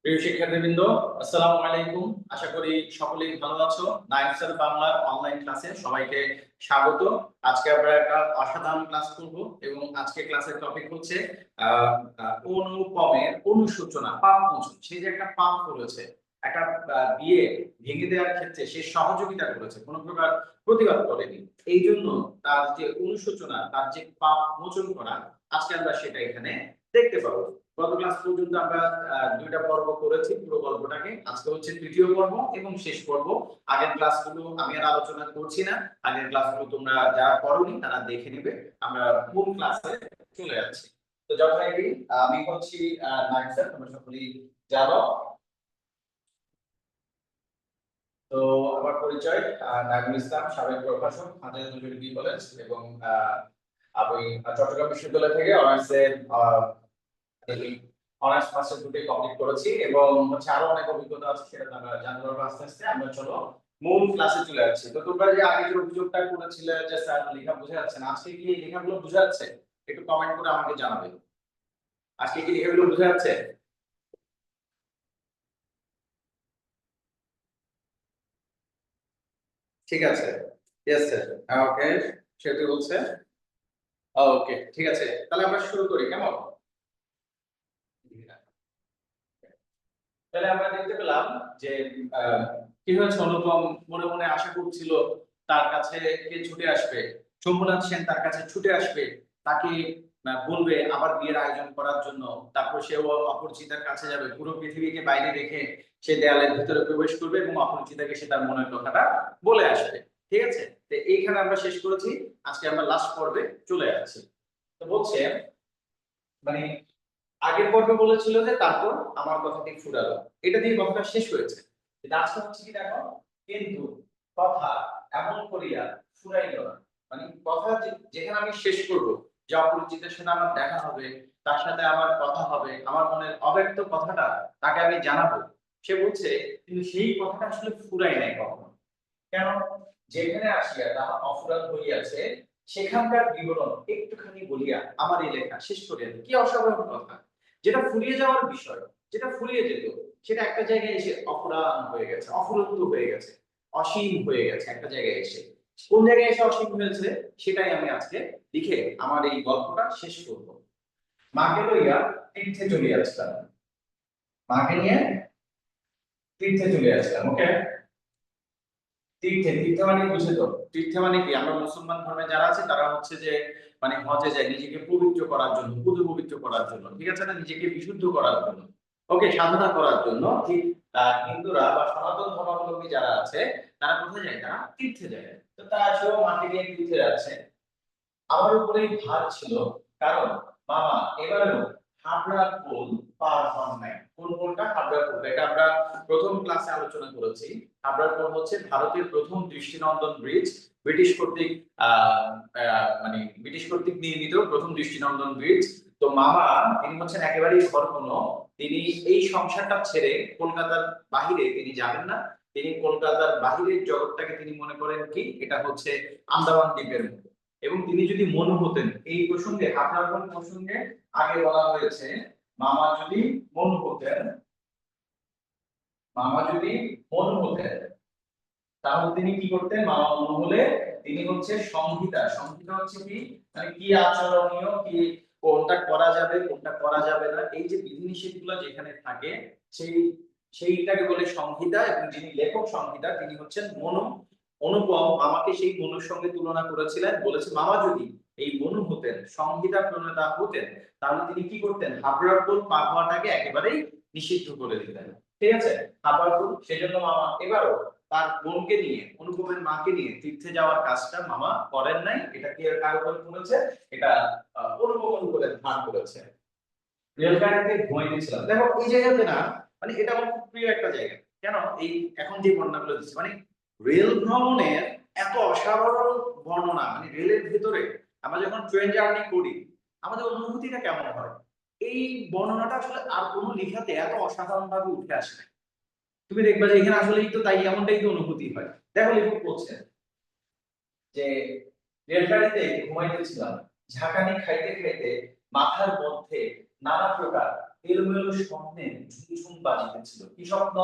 প্রিয় শিক্ষার্থীবৃন্দ, আসসালামু আলাইকুম। আশা করি সকলেই ভালো আছো। নাইনসেল বাংলার অনলাইন ক্লাসে সবাইকে স্বাগত। আজকে আমরা একটা অসাধারণ ক্লাস করব এবং আজকে ক্লাসের টপিক হচ্ছে অনুপমের অনুসূচনা, পাপ মোচন। সে যে একটা পাপ করেছে, একটা বিয়ে ভেঙে দেওয়ার ক্ষেত্রে সে সহযোগিতা করেছে, কোনো প্রকার প্রতিবাদ করেনি। এই জন্য তার যে অনুশোচনা, তার যে পাপ মোচন করা, আজকে আমরা সেটা এখানে দেখতে পাবো। গত ক্লাস পর্যন্ত আমরা দুইটা পর্ব করেছি পুরো গল্পটাকে। আজকে হচ্ছে তৃতীয় পর্ব এবং শেষ পর্ব। আগের ক্লাসগুলো আমি আর আলোচনা করছি না, আগের ক্লাসগুলো তোমরা যারা করোনি তারা দেখে নেবে। আমরা মূল ক্লাসে চলে যাচ্ছি। তো যথারীতি আমি হচ্ছি নাইম স্যার, তোমরা সকলেই জানো। তো আমার পরিচয় নাইমুল ইসলাম, সাবেক প্রভাষক, হাজার ডিগ্রি কলেজ এবং আমি চট্টগ্রাম বিশ্ববিদ্যালয় থেকে অনার্সের অনার্স মাস্টার দুটোই কমপ্লিট করেছি এবং হচ্ছে আরো অনেক অভিজ্ঞতা আছে, সেটা আমরা জানতে পারবো আস্তে আস্তে। আমরা চলো মূল ক্লাসে চলে যাচ্ছি। তো তোমরা যে আগে যে অভিযোগটা করেছিলে যে স্যার লেখা বোঝা যাচ্ছে না, আজকে কি এই লেখাগুলো বোঝা যাচ্ছে? একটু কমেন্ট করে আমাকে জানাবে। আজকে কি লেখাগুলো বোঝা যাচ্ছে? ঠিক আছে, ইয়েস স্যার। ওকে, সেটা বলছে। ওকে, ঠিক আছে, তাহলে আমরা শুরু করি, কেমন? তাহলে আমরা দেখতে পেলাম যে কি হয়েছে। অনুপম মনে মনে আশা করছিল তার কাছে কে ছুটে আসবে, শম্ভুনাথ সেন তার কাছে ছুটে আসবে, তাকে বলবে আবার বিয়ের আয়োজন করার জন্য। তারপর সেও অপরিচিতার কাছে যাবে, পুরো পৃথিবীকে বাইরে রেখে সে দেয়ালের ভিতরে প্রবেশ করবে এবং অপরিচিতাকে সে তার মনের কথাটা বলে আসবে। ঠিক আছে, তো এইখানে আমরা শেষ করেছি। আজকে আমরা লাস্ট পর্বে চলে যাচ্ছি। তো বলছে মানে আগের পর্বে বলেছিল যে তারপর আমার কথাটি ফুরালো, এটা দিয়ে কথাটা শেষ হয়েছে। লাস্টটা হচ্ছে কি দেখো, কিন্তু কথা এমন করিয়া ফুরাইল না। মানে কথা যেখানে আমি শেষ করব, যে অপরিচিতের সাথে আমার দেখা হবে, তার সাথে আমার কথা হবে, আমার মনের অব্যক্ত কথাটা তাকে আমি জানাবো, সে বলছে কিন্তু সেই কথাটা আসলে ফুরাই নাই কখনো। কেন? যেখানে আসিয়া তাহা অপরাধ হইয়াছে, সেখানকার বিবরণ একটুখানি বলিয়া আমার এই লেখা শেষ করিয়া দিই। কি অসাধারণ কথা! যেটা ফুরিয়ে যাওয়ার বিষয়, যেটা ফুরিয়ে যেত, সেটা একটা জায়গায় এসে অপরাধ হয়ে গেছে, অফুরন্ত হয়ে গেছে, অসীম হয়ে গেছে একটা জায়গায় এসে। কোন জায়গায় এসে অসীম হয়েছে সেটাই আমি আজকে লিখে আমার এই গল্পটা শেষ করব। মাকে লইয়া তীর্থে চলিয়াছিলাম, মাকে নিয়ে তীর্থে চলে আসলাম। ওকে, তীর্থে, তীর্থে মানে বুঝে তো, তীর্থে মানে কি, আমরা মুসলমান ধর্মে যারা আছে তারা হচ্ছে যে মানে হজে যায় নিজেকে পবিত্র করার জন্য, পুজো পবিত্র করার জন্য, ঠিক আছে না, নিজেকে বিশুদ্ধ করার জন্য, ওকে, সাধনা করার জন্য। ঠিক হিন্দুরা বা সনাতন ধর্মাবলম্বী যারা আছে তারা কোথায় যায়? তারা তীর্থে যায়। তো তারা আসলে মাকে নিয়ে তীর্থে যাচ্ছে। আমার উপরেই ভার ছিল, কারণ মামা এবারেও হাবড়ার পোল পার হন নাই। কোন পোলটা? হাবড়ার পোল। এটা আমরা প্রথম ক্লাসে আলোচনা করেছি। হাবড়ার পোল হচ্ছে ভারতের প্রথম দৃষ্টিনন্দন ব্রিজ, ব্রিটিশ কর্তৃক মানে ব্রিটিশ কর্তৃক নির্মিত প্রথম দৃষ্টিনন্দন ব্রিজ। তো মামা তিনি হচ্ছেন একেবারেই ঘরকুনো। তিনি এই সংসারটা ছেড়ে কলকাতার বাহিরে তিনি যাবেন না। তিনি কলকাতার বাহিরের জগৎটাকে তিনি মনে করেন কি, এটা হচ্ছে আন্দামান দ্বীপের মতো। এবং তিনি যদি মনু হতেন, এই প্রসঙ্গে আপনার কোন প্রসঙ্গে আগে বলা হয়েছে, মামা যদি মনু হতেন, মামা যদি মনু হতেন, তাহলে তিনি কি করতেন? মামা মনু হলে তিনি হচ্ছে সংহিতা, সংহিতা হচ্ছে কি, মানে কি আচরণীয়, কি কোনটা করা যাবে কোনটা করা যাবে না, এই যে বিধিনিষেধগুলো যেখানে থাকে, সেই সেইটাকে বলে সংহিতা। এবং যিনি লেখক সংহিতা তিনি হচ্ছেন মনু। অনুপম মামাকে সেই মনুর সঙ্গে তুলনা করেছিলেন, বলেছে মামা যদি এই মনু হতেন, সংহিতা প্রণেতা হতেন, তাহলে তিনি কি করতেন? হাবড়ার পোল পার হওয়াটাকে একেবারেই নিষিদ্ধ করে দিতেন। ঠিক আছে, হাবড়ার পোল। সেজন্য মামা এবারও তার বোনকে নিয়ে, অনুপমের মাকে নিয়ে তীর্থে যাওয়ার কাজটা মামা করেন নাই। এটা কি কার উপর করেছে? এটা অনুপম করে ধার করেছে। রেলগাড়িতে ঘুমাইতেছিলাম, দেখো এই জায়গাতে না, মানে এটা আমার খুব প্রিয় একটা জায়গা। কেন? এই এখন যে বর্ণনাগুলো দিচ্ছি, মানে রেল ভ্রমণের এত অসাধারণ বর্ণনা, মানে রেলের ভিতরে আমরা যখন ট্রেন জার্নি করি আমাদের অনুভূতিটা কেমন হয়, এই বর্ণনাটা আসলে আর কোনো লেখাতে এত অসাধারণ ভাবে উঠে আসে না। তুমি দেখবা যে এখানে আসলেই তো তাই, এমনটাই তো অনুভূতি হয়। দেখো লেখক বলছেন যে রেলগাড়িতে ঘুমাইতেছিলাম, ঝাঁকানি খাইতে খাইতে মাথার মধ্যে নানা প্রকার এলোমেলো স্বপ্নের ঝুমঝুম বাজিতেছিল। কি স্বপ্ন?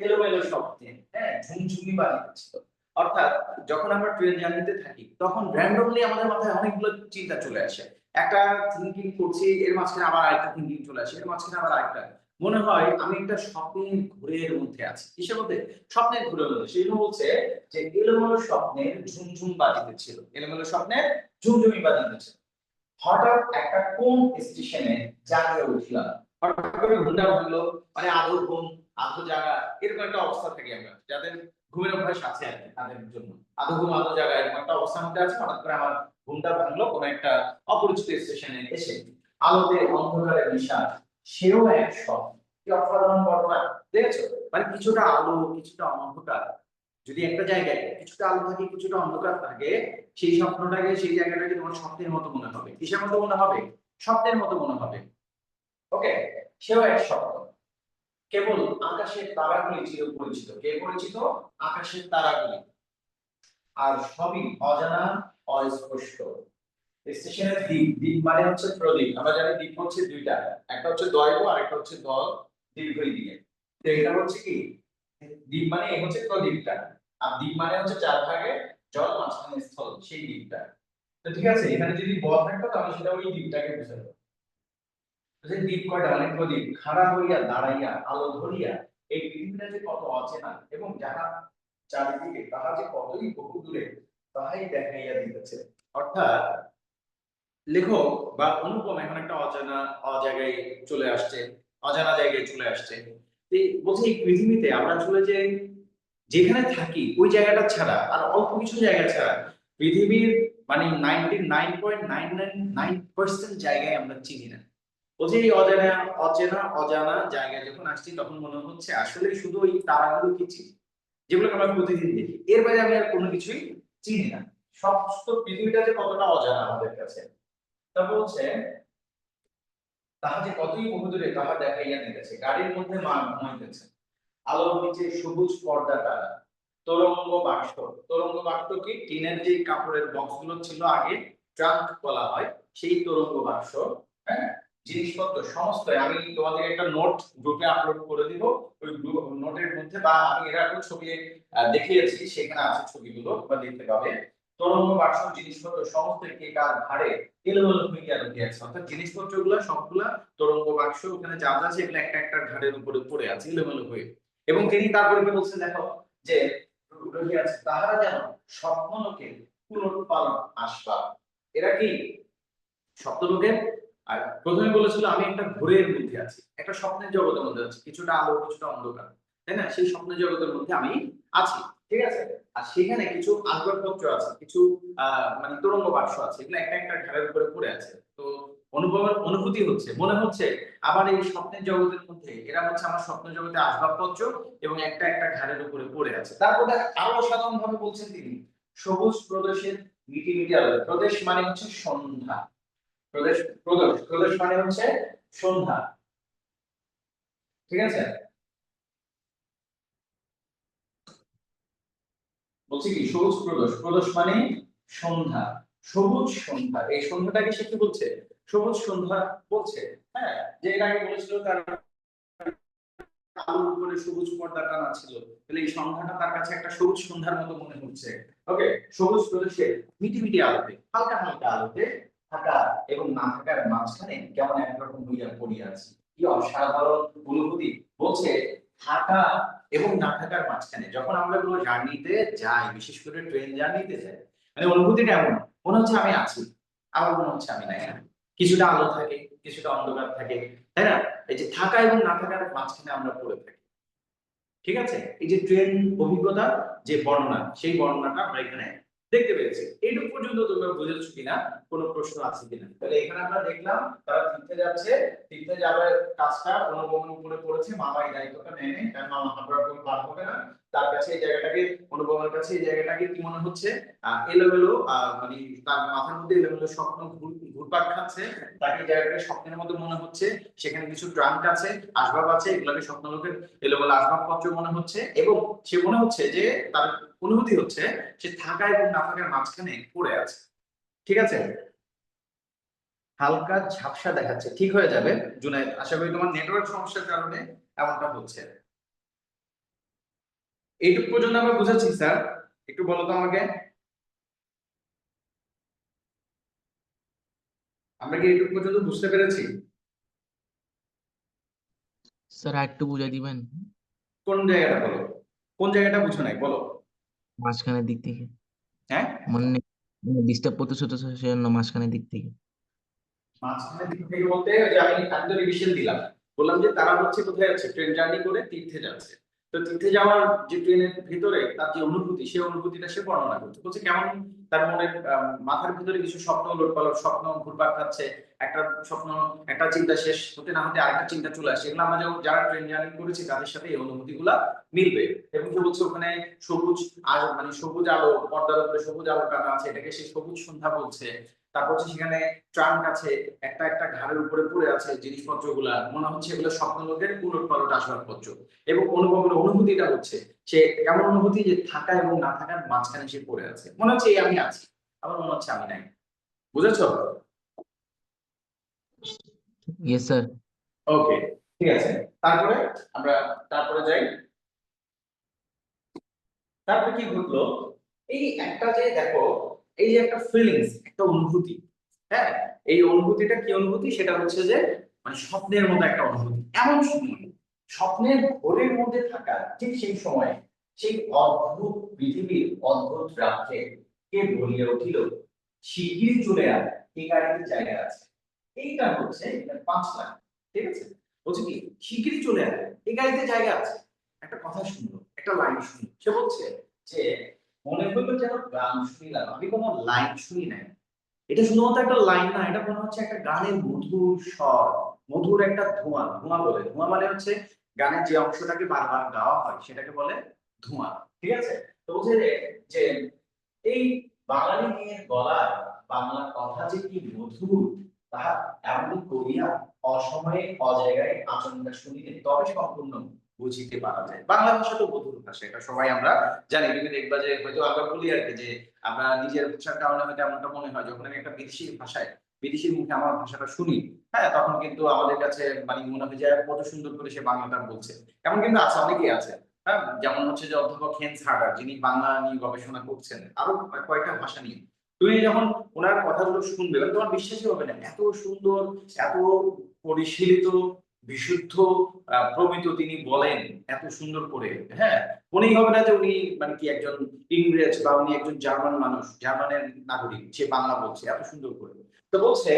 এলোমেলো স্বপ্নে, হ্যাঁ, ঝুমঝুমি বাজিতেছিল। অর্থাৎ যখন আমরা ট্রেন জার্নিতে থাকি তখন র্যান্ডমলি আমাদের মাথায় অনেকগুলো চিন্তা চলে আসে। একটা থিঙ্কিং করছি, এর মাঝখানে আবার আরেকটা থিঙ্কিং চলে আসে, এর মাঝখানে আবার আরেকটা। মনে হয় আমি একটা স্বপ্নের ঘোরের মধ্যে আছি। কিসের মধ্যে? স্বপ্নের ঘোরের মধ্যে। সেই জন্য বলছে যে এলোমেলো স্বপ্নের ঝুমঝুম বাজিতেছিল, এলোমেলো স্বপ্নের ঝুমঝুমি বাজিতেছিল। হঠাৎ একটা কোন স্টেশনে জাগিয়ে উঠলাম। হঠাৎ করে ঘুমটা ভাঙলো, মানে আধো ঘুম আধো জাগা, এরকম একটা অবস্থা থাকে আমরা যাদের ঘুমের অভ্যাস আছে আর কি, তাদের জন্য আধো ঘুম আধো জাগা এরকম একটা অবস্থার মধ্যে আছে। হঠাৎ করে আমার ঘুমটা ভাঙলো কোন একটা অপরিচিত স্টেশনে এসে। আলোতে অন্ধকারে মিশা সেও এক স্বপ্ন। কি অসাধারণ বর্ণনা! দেখেছো? মানে কিছুটা আলো কিছুটা অন্ধকার, যদি একটা জায়গায় কিছুটা আলো থাকে কিছুটা অন্ধকার থাকে, সেই স্বপ্নটাকে সেই জায়গাটাকে তোমার স্বপ্নের মতো মনে হবে। কিসের মতো মনে হবে? স্বপ্নের মতো মনে হবে। ওকে, সেও এক স্বপ্ন। কেবল আকাশের তারাগুলি চির পরিচিত। কে পরিচিত? আকাশের তারাগুলি। আর সবই অজানা, অস্পষ্ট। স্টেশনের দ্বীপ, দ্বীপ মানে হচ্ছে প্রদীপ। আমরা জানি দ্বীপ হচ্ছে দুইটা, একটা হচ্ছে দৈর্ঘ্য আর একটা হচ্ছে দল দীর্ঘই দিয়ে। তো এটা হচ্ছে কি, দ্বীপ মানে এই হচ্ছে প্রদীপটা, আর দ্বীপ মানে হচ্ছে চার ভাগে জল মাঝখানে স্থল, সেই দ্বীপটা। তো ঠিক আছে, এখানে যদি ব থাকতো তাহলে সেটা ওই দ্বীপটাকে বোঝাতো। তো সেই দ্বীপ কয়টা? মানে প্রদীপ খাড়া হইয়া দাঁড়াইয়া আলো ধরিয়া এই পৃথিবীটা যে কত অচেনা এবং যাহা চারিদিকে তাহা যে কতই বহু দূরে তাহাই দেখাইয়া দিতেছে। অর্থাৎ লেখক বা অনুপম এখন একটা অজানা অজায়গায় চলে আসছে, অজানা জায়গায় চলে আসছে। বলছে এই পৃথিবীতে আমরা আসলে যে যেখানে থাকি ওই জায়গাটা ছাড়া আর অল্প কিছু জায়গা ছাড়া পৃথিবীর মানে 99.999% জায়গায় আমরা চিনি না। বলছে এই অজানা অচেনা অজানা জায়গায় যখন আসছি তখন মনে হচ্ছে আসলে শুধু ওই তারাগুলো কি চিনি, যেগুলোকে আমরা প্রতিদিন দেখি, এর বাইরে আমি আর কোনো কিছুই চিনি না। সমস্ত পৃথিবীটা যে কতটা অজানা আমাদের কাছে। তা বলছে তাহা যে কতই বহুদূরে তাহা দেখাইয়া দিতেছে। গাড়ির মধ্যে মা ঘুমাইতেছে, আলোর নিচে সবুজ পর্দা টানা। তোরঙ্গ বাক্স, তোরঙ্গ বাক্স কি? টিনের যে কাপড়ের বক্স গুলো ছিল আগে, ট্রাঙ্ক বলা হয়, সেই তোরঙ্গ বাক্স। হ্যাঁ, জিনিসপত্র সমস্ত আমি তোমাদের একটা নোট গ্রুপে আপলোড করে দিব। ওই নোটের মধ্যে বা আমি এর আগে ছবি দেখিয়েছি, সেখানে আছে ছবিগুলো বা দেখতে পাবে। তোরঙ্গ বাক্স জিনিসপত্র সমস্ত কে কার ঘাড়ে এলোমেলো হইয়া রহিয়াছে। অর্থাৎ জিনিসপত্রগুলো সবগুলা তোরঙ্গ বাক্স ওখানে যা যা আছে এগুলো একটা একটা ঘাড়ের উপরে পড়ে আছে এলোমেলো হয়ে। এবং তিনি তারপরে কি বলছেন দেখো, যে রহিয়াছে তাহারা যেন স্বপ্নলোকে পুনরুৎপাদন আসবাব। এরা কি? স্বপ্নলোকের। আর প্রথমে বলেছিল আমি একটা ঘোরের মধ্যে আছি, একটা স্বপ্নের জগতের মধ্যে আছি, কিছুটা আলো কিছুটা অন্ধকার, তাই না? সেই স্বপ্নের জগতের মধ্যে আমি আছি, ঠিক আছে। আর সেখানে কিছু আসবাবপত্র আছে, কিছু মানে তোরঙ্গ বাক্স আছে, এগুলো একটা একটা ঘাড়ের উপরে পড়ে আছে। তো অনুভবের অনুভূতি হচ্ছে, মনে হচ্ছে আবার এই স্বপ্নের জগতের মধ্যে এরা হচ্ছে আমার স্বপ্ন জগতে আসবাবপত্র এবং একটা একটা ঘাড়ের উপরে পড়ে আছে। তারপরে আরো অসাধারণ ভাবে বলছেন তিনি, সবুজ প্রদেশের মিটি মিটি আলো। প্রদেশ মানে হচ্ছে সন্ধ্যা, প্রদেশ, প্রদেশ প্রদেশ মানে হচ্ছে সন্ধ্যা, ঠিক আছে। বলছি কি সবুজ প্রদেশ, প্রদেশ মানে সন্ধ্যা, সবুজ সন্ধ্যা। এই সন্ধ্যাটাকে সে কি বলছে? সবুজ সন্ধ্যা বলছে। হ্যাঁ, যে এর আগে বলেছিল তার আলোর উপরে সবুজ পর্দা টানা ছিল, তাহলে এই সন্ধ্যাটা তার কাছে একটা সবুজ সন্ধ্যার মতো মনে হচ্ছে। ওকে, সবুজ প্রদেশে মিটি মিটি আলোতে হালকা হালকা আলোতে থাকা এবং না থাকার মাঝখানে কেমন একরকম হইয়া পড়িয়া আছে। কি অসাধারণ অনুভূতি! বলছে থাকা এবং না থাকার মাঝখানে যখন আমরা কোনো জার্নিতে যাই, বিশেষ করে ট্রেন জার্নিতে যাই, মানে অনুভূতিটা এমন মনে হচ্ছে আমি আছি, আবার মনে হচ্ছে আমি নাই। কিছুটা আলো থাকে কিছুটা অন্ধকার থাকে, তাই না? এই যে থাকা এবং না থাকার মাঝখানে আমরা পড়ে থাকি, ঠিক আছে। এই যে ট্রেন অভিজ্ঞতা যে বর্ণনা, সেই বর্ণনাটা আমরা এখানে দেখতে পেয়েছি। এইটুকু পর্যন্ত তোমরা বুঝেছো কিনা, কোনো প্রশ্ন আছে কিনা? তাহলে এখানে আমরা দেখলাম তারা তীর্থে যাচ্ছে, তীর্থে যাওয়ার কাজটা অনুপমের উপরে পড়েছে, মামা এই দায়িত্বটা নেয় নেই, কারণ মামা হাবড়া করে পার হবে না। তার কাছে এই জায়গাটাকে, অনুপমের কাছে এই জায়গাটাকে কি মনে হচ্ছে? এলোমেলো, মানে তার মাথার মধ্যে এলোমেলো স্বপ্ন ঘুরপাক খাচ্ছে, তাকে এই জায়গাটাকে স্বপ্নের মতো মনে হচ্ছে। সেখানে কিছু ট্রাঙ্ক আছে, আসবাব আছে, এগুলোকে স্বপ্নলোকের এলোমেলো আসবাবপত্র মনে হচ্ছে, এবং সে মনে হচ্ছে যে তার অনুভূতি হচ্ছে সে থাকা এবং না থাকার মাঝখানে পড়ে আছে, ঠিক আছে। হালকা ঝাপসা দেখাচ্ছে। ঠিক হয়ে যাবে জুনায়েদ, আশা করি তোমার নেটওয়ার্ক সমস্যার কারণে এমনটা হচ্ছে। এইটুকু পর্যন্ত আমরা বুঝাচ্ছি স্যার, একটু বলো তো আমাকে, আমরা কি এইটুকু পর্যন্ত বুঝতে পেরেছি? স্যার আরেকটু বুঝাই দিবেন? কোন জায়গাটা বলো, কোন জায়গাটা বুঝো নাই বলো। মাঝখানের দিক থেকে। হ্যাঁ, মানে ডিস্টার্ব করতেছে তো স্যার, সেজন্য মাঝখানের দিক থেকে। মাঝখানে দিক থেকে বলতে ওই যে আমি তো রিভিশন দিলাম, বললাম যে তারা হচ্ছে কোথায় যাচ্ছে, ট্রেন জার্নি করে তীর্থে যাচ্ছে। তো তীর্থে যাওয়ার যে ট্রেনের ভিতরে তার যে অনুভূতি, সেই অনুভূতিটা সে বর্ণনা করছে, বলছে কেমন তার মনের মাথার ভিতরে কিছু স্বপ্ন উলটপালট স্বপ্ন ঘুরপাক খাচ্ছে। একটা স্বপ্ন, একটা চিন্তা শেষ হতে না হতে আরেকটা চিন্তা চলে আসে। এগুলো আমরা যখন যারা ট্রেন জার্নি করেছি তাদের সাথে এই অনুভূতিগুলা মিলবে। এবং সে বলছে ওখানে সবুজ আর মানে সবুজ আলো, পর্দার উপরে সবুজ আলো টানা আছে, এটাকে সে সবুজ সন্ধ্যা বলছে। তারপর হচ্ছে সেখানে ট্রাঙ্ক আছে, একটা একটা ঘাড়ের উপরে পড়ে আছে জিনিসপত্র গুলা, মনে হচ্ছে এগুলো স্বপ্নলোকের উলট পালট আসবাবপত্র। এবং অনুভবের অনুভূতিটা হচ্ছে সে এমন অনুভূতি যে থাকা এবং না থাকার মাঝখানে সে পড়ে আছে, মনে হচ্ছে এই আমি আছি, আবার মনে হচ্ছে আমি নাই। বুঝেছো? Yes sir. ওকে, ঠিক আছে। তারপরে আমরা তারপরে যাই। তারপরে কি ঘটলো, এই একটা যে দেখো, এই যে একটা ফিলিংস, একটা অনুভূতি, হ্যাঁ, এই অনুভূতিটা কি অনুভূতি, সেটা হচ্ছে যে মানে স্বপ্নের মতো একটা অনুভূতি। এমন সময়, স্বপ্নের ঘোরের মধ্যে থাকা ঠিক সেই সময়, সেই অদ্ভুত পৃথিবীর অদ্ভুত রাত্রে কে বলিয়া উঠিল, শিগগিরই চলে আয়, এই গাড়িতে জায়গা আছে। এইটা হচ্ছে এখানে 5 লাখ, ঠিক আছে। বলছে কি, শিগগিরই চলে আয়, এই গাড়িতে জায়গা আছে। একটা কথা শুনলো, একটা লাইন শুনলো, সে বলছে যে মনে হলো যেন গান শুনিলাম, আমি কোনো লাইন শুনি নাই। এটা শুধুমাত্র একটা লাইন না, এটা মনে হচ্ছে একটা গানের মধুর স্বর, মধুর একটা ধোঁয়া। ধোঁয়া বলে, ধোঁয়া মানে হচ্ছে গানের যে অংশটাকে বারবার গাওয়া হয় সেটাকে বলে ধোঁয়া, ঠিক আছে। তো বলছে যে এই বাঙালি মেয়ের গলায় বাংলা কথা যে কি মধুর, তাহা এমন করিয়া অসময়ে অজায়গায় আচমকা শুনিলে তবে সম্পূর্ণ বুঝিতে পারা যায়। বাংলা ভাষা তো মধুর ভাষা, এটা সবাই আমরা জানি। তুমি দেখবা যে হয়তো আমরা বলি আর কি যে আমরা নিজের ভাষার কারণে হয়তো এমনটা মনে হয়, যখন আমি একটা বিদেশির ভাষায়, বিদেশির মুখে আমার ভাষাটা শুনি, হ্যাঁ, তখন কিন্তু আমাদের কাছে মানে মনে হয় যে কত সুন্দর করে সে বাংলাটা বলছে। এমন কিন্তু আছে, অনেকেই আছে। হ্যাঁ, যেমন হচ্ছে যে অধ্যাপক হেন্স হার্ডার, যিনি বাংলা নিয়ে গবেষণা করছেন, আরো কয়েকটা ভাষা নিয়ে। তুমি যখন ওনার কথাগুলো শুনবে মানে তোমার বিশ্বাসই হবে না, এত সুন্দর, এত পরিশীলিত, বিশুদ্ধ, প্রমিত তিনি বলেন এত সুন্দর করে। হ্যাঁ, উনি হবে না যে উনি মানে কি একজন ইংরেজ বা উনি একজন জার্মান মানুষ, জার্মানের নাগরিক, সে বাংলা বলছে এত সুন্দর করে। তো বলছে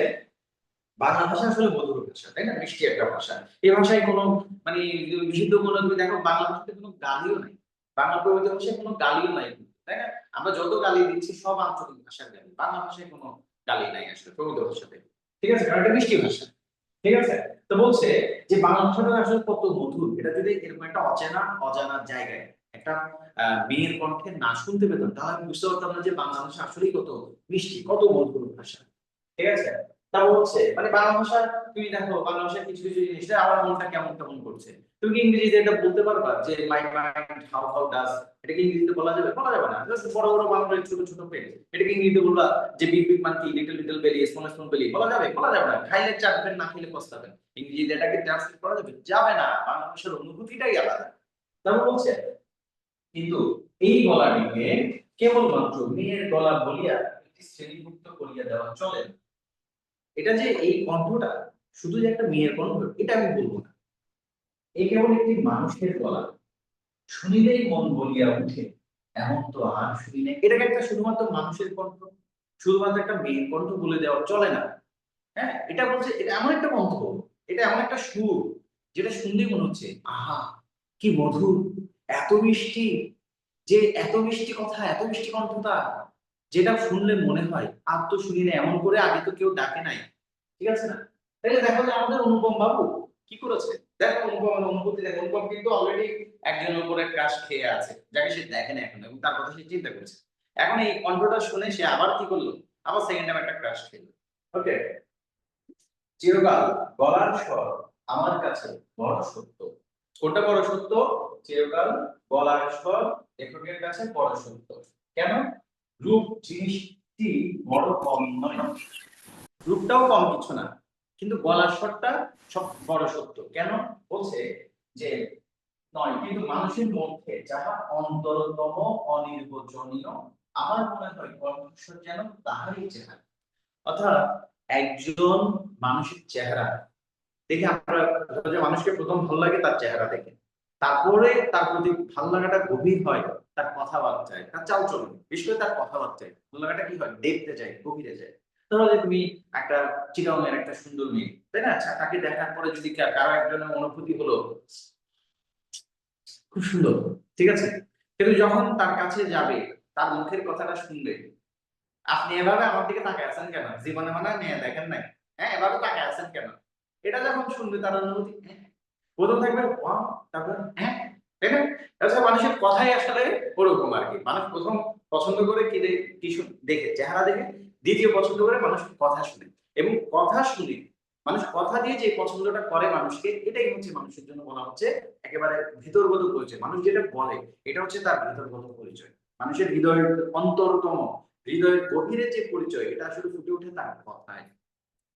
বাংলা ভাষা আসলে মধুর ভাষা, তাই না, মিষ্টি একটা ভাষা। এই ভাষায় কোনো মানে বিশুদ্ধ কোনো, তুমি দেখো বাংলা ভাষাতে কোনো গালিও নাই, বাংলা প্রমিত ভাষায় কোনো গালিও নাই, তাই না। আমরা যত গালি দিচ্ছি সব আঞ্চলিক ভাষার গালি, বাংলা ভাষায় কোনো গালি নাই আসলে প্রমিত ভাষাতে, ঠিক আছে, কারণ এটা মিষ্টি ভাষা, ঠিক আছে। তো বলছে যে বাংলা ভাষাটা আসলে কত মধুর, এটা যদি এরকম একটা অচেনা অজানা জায়গায় একটা মেয়ের কণ্ঠে না শুনতে পেতাম, তাহলে আমি বুঝতে পারতাম না যে বাংলা ভাষা আসলেই কত মিষ্টি, কত মধুর ভাষা, ঠিক আছে। তা বলছে মানে বাংলা ভাষা, তুমি দেখো বাংলা ভাষার কিছু কিছু জিনিসটা আমার মনটা কেমন কেমন করছে। তুমি কি ইংরেজিতে এটা বলতে পারবা যে my mind how how does, এটা কি ইংরেজিতে বলা যাবে? বলা যাবে না। জাস্ট বড় বড় বাংলায় ছোট ছোট পেন, এটা কি ইংরেজিতে বলবা যে big big monkey, little little বেলি, স্মল স্মল বেলি, বলা যাবে? বলা যাবে না। খাইলে চাটবেন, না খেলে পস্তাবেন। ইংরেজিতে এটাকে ট্রান্সলেট করা যাবে? যাবে না। বাংলা ভাষার অনুভূতিটাই আলাদা। তারপর বলছে কিন্তু এই গলাটিকে কেবলমাত্র মেয়ের গলা বলিয়া একটি শ্রেণীভুক্ত করিয়া দেওয়া চলে না। এটা যে এই কণ্ঠটা শুধু যে একটা মেয়ের কণ্ঠ, এটা আমি বলবো না। এই কেবল একটি মানুষের গলা, শুনিলেই মন বলিয়া উঠে, এমন তো আর শুনি নাই। এটাকে একটা শুধুমাত্র মানুষের কণ্ঠ, শুধুমাত্র একটা মেয়ের কণ্ঠ বলে দেওয়া চলে না। হ্যাঁ, এটা বলছে এটা এমন একটা কণ্ঠ, এটা এমন একটা সুর, যেটা শুনলেই মনে হচ্ছে আহা কি মধুর, এত মিষ্টি, যে এত মিষ্টি কথা, এত মিষ্টি কণ্ঠতা, যেটা শুনলে মনে হয় আর তো শুনি না, এমন করে আগে তো কেউ ডাকে নাই, ঠিক আছে না। তাহলে দেখো যে আমাদের অনুপম বাবু কি করেছে, দেখো অনুপমের অনুভূতি দেখো। অনুপম কিন্তু অলরেডি একজনের উপরে ক্রাশ খেয়ে আছে, যাকে সে দেখে না এখন, এবং তার কথা সে চিন্তা করছে। এখন এই কণ্ঠটা শুনে সে আবার কি করলো, আবার সেকেন্ড টাইম একটা ক্রাশ খেলো। ওকে, চিরকাল গলার স্বর আমার কাছে বড় সত্য। কোনটা বড় সত্য? চিরকাল গলার স্বর লেখকের কাছে বড় সত্য। কেন? রূপ জিনিসটি বড় কম নয়, রূপটাও কম কিছু না, কিন্তু গলার স্বরটা সব বড় সত্য। কেন বলছে যে নয়, কিন্তু মানুষের মধ্যে যাহা অন্তরতম অনির্বচনীয়, আমার মনে হয় কণ্ঠস্বর যেন তাহারই চেহারা। অর্থাৎ একজন মানুষের চেহারা দেখে আমরা ধরো যে মানুষকে প্রথম ভালো লাগে তার চেহারা দেখে, তারপরে তার প্রতি ভালো লাগাটা গভীর হয় তার কথাবার্তায়, তার চালচলন, বিশেষ করে তার কথাবার্তায় ভালো লাগাটা কি হয়, ডেপথে যায়, গভীরে যায়। ধরো যে তুমি একটা চিটাগং একটা সুন্দর মেয়ে, তাই না? আচ্ছা, তাকে দেখার পরে যদি কারো একজনের অনুভূতি হলো খুব সুন্দর, ঠিক আছে, কিন্তু যখন তার কাছে যাবে, তার মুখের কথাটা শুনবে, আপনি এভাবে আমার দিকে তাকায় আছেন কেন, জীবনে মানে নিয়ে দেখেন নাই, হ্যাঁ এভাবে তাকায় আছেন কেন, এটা যখন শুনবে তার অনুভূতি প্রথম থাকবে ওয়াও, তারপর হ্যাঁ, তাই না? তাছাড়া মানুষের কথাই আসলে ওরকম আর কি, মানুষ প্রথম পছন্দ করে কি কি দেখে, চেহারা দেখে, দ্বিতীয় পছন্দ করে মানুষ কথা শুনে, এবং কথা শুনে মানুষ কথা দিয়ে যে পছন্দটা করে মানুষকে, এটাই হচ্ছে মানুষের জন্য বলা হচ্ছে একেবারে ভিতরগত পরিচয়। মানুষ যেটা বলে এটা হচ্ছে তার ভিতরগত পরিচয়, মানুষের হৃদয়ের অন্তরতম, হৃদয়ের গভীরে যে পরিচয়, এটা আসলে ফুটে ওঠে তার কথায়।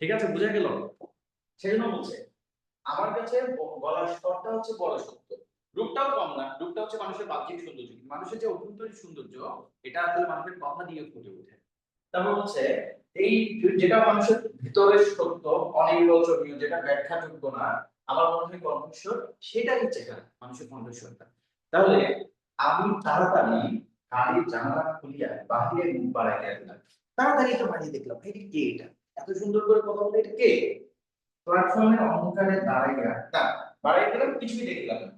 ঠিক আছে, বুঝা গেল? সেজন্য বলছে আমার কাছে গলার স্বরটা হচ্ছে বড় সত্য, রূপটাও কম না, রূপটা হচ্ছে মানুষের বাহ্যিক সৌন্দর্য, কিন্তু মানুষের যে অভ্যন্তরীণ সৌন্দর্য এটা আসলে মানুষের কথা দিয়ে ফুটে ওঠে। তারপর হচ্ছে এই যেটা মানুষের ভিতরের সত্য, অনির্বচনীয়, যেটা ব্যাখ্যাযোগ্য না, আমার মনে হয় কণ্ঠস্বর সেটাই চেহারা মানুষের কণ্ঠস্বরটা। তাহলে আমি তাড়াতাড়ি গাড়ির জানালা খুলিয়া বাহিরে মুখ বাড়াইয়া দিলাম, তাড়াতাড়ি তো বাড়িয়ে দেখলাম এটা কে, এটা এত সুন্দর করে কথা বলে, এটা কে? প্ল্যাটফর্মের অন্ধকারে দাঁড়াইয়া না, বাড়াই গেলাম কিছুই দেখলাম না।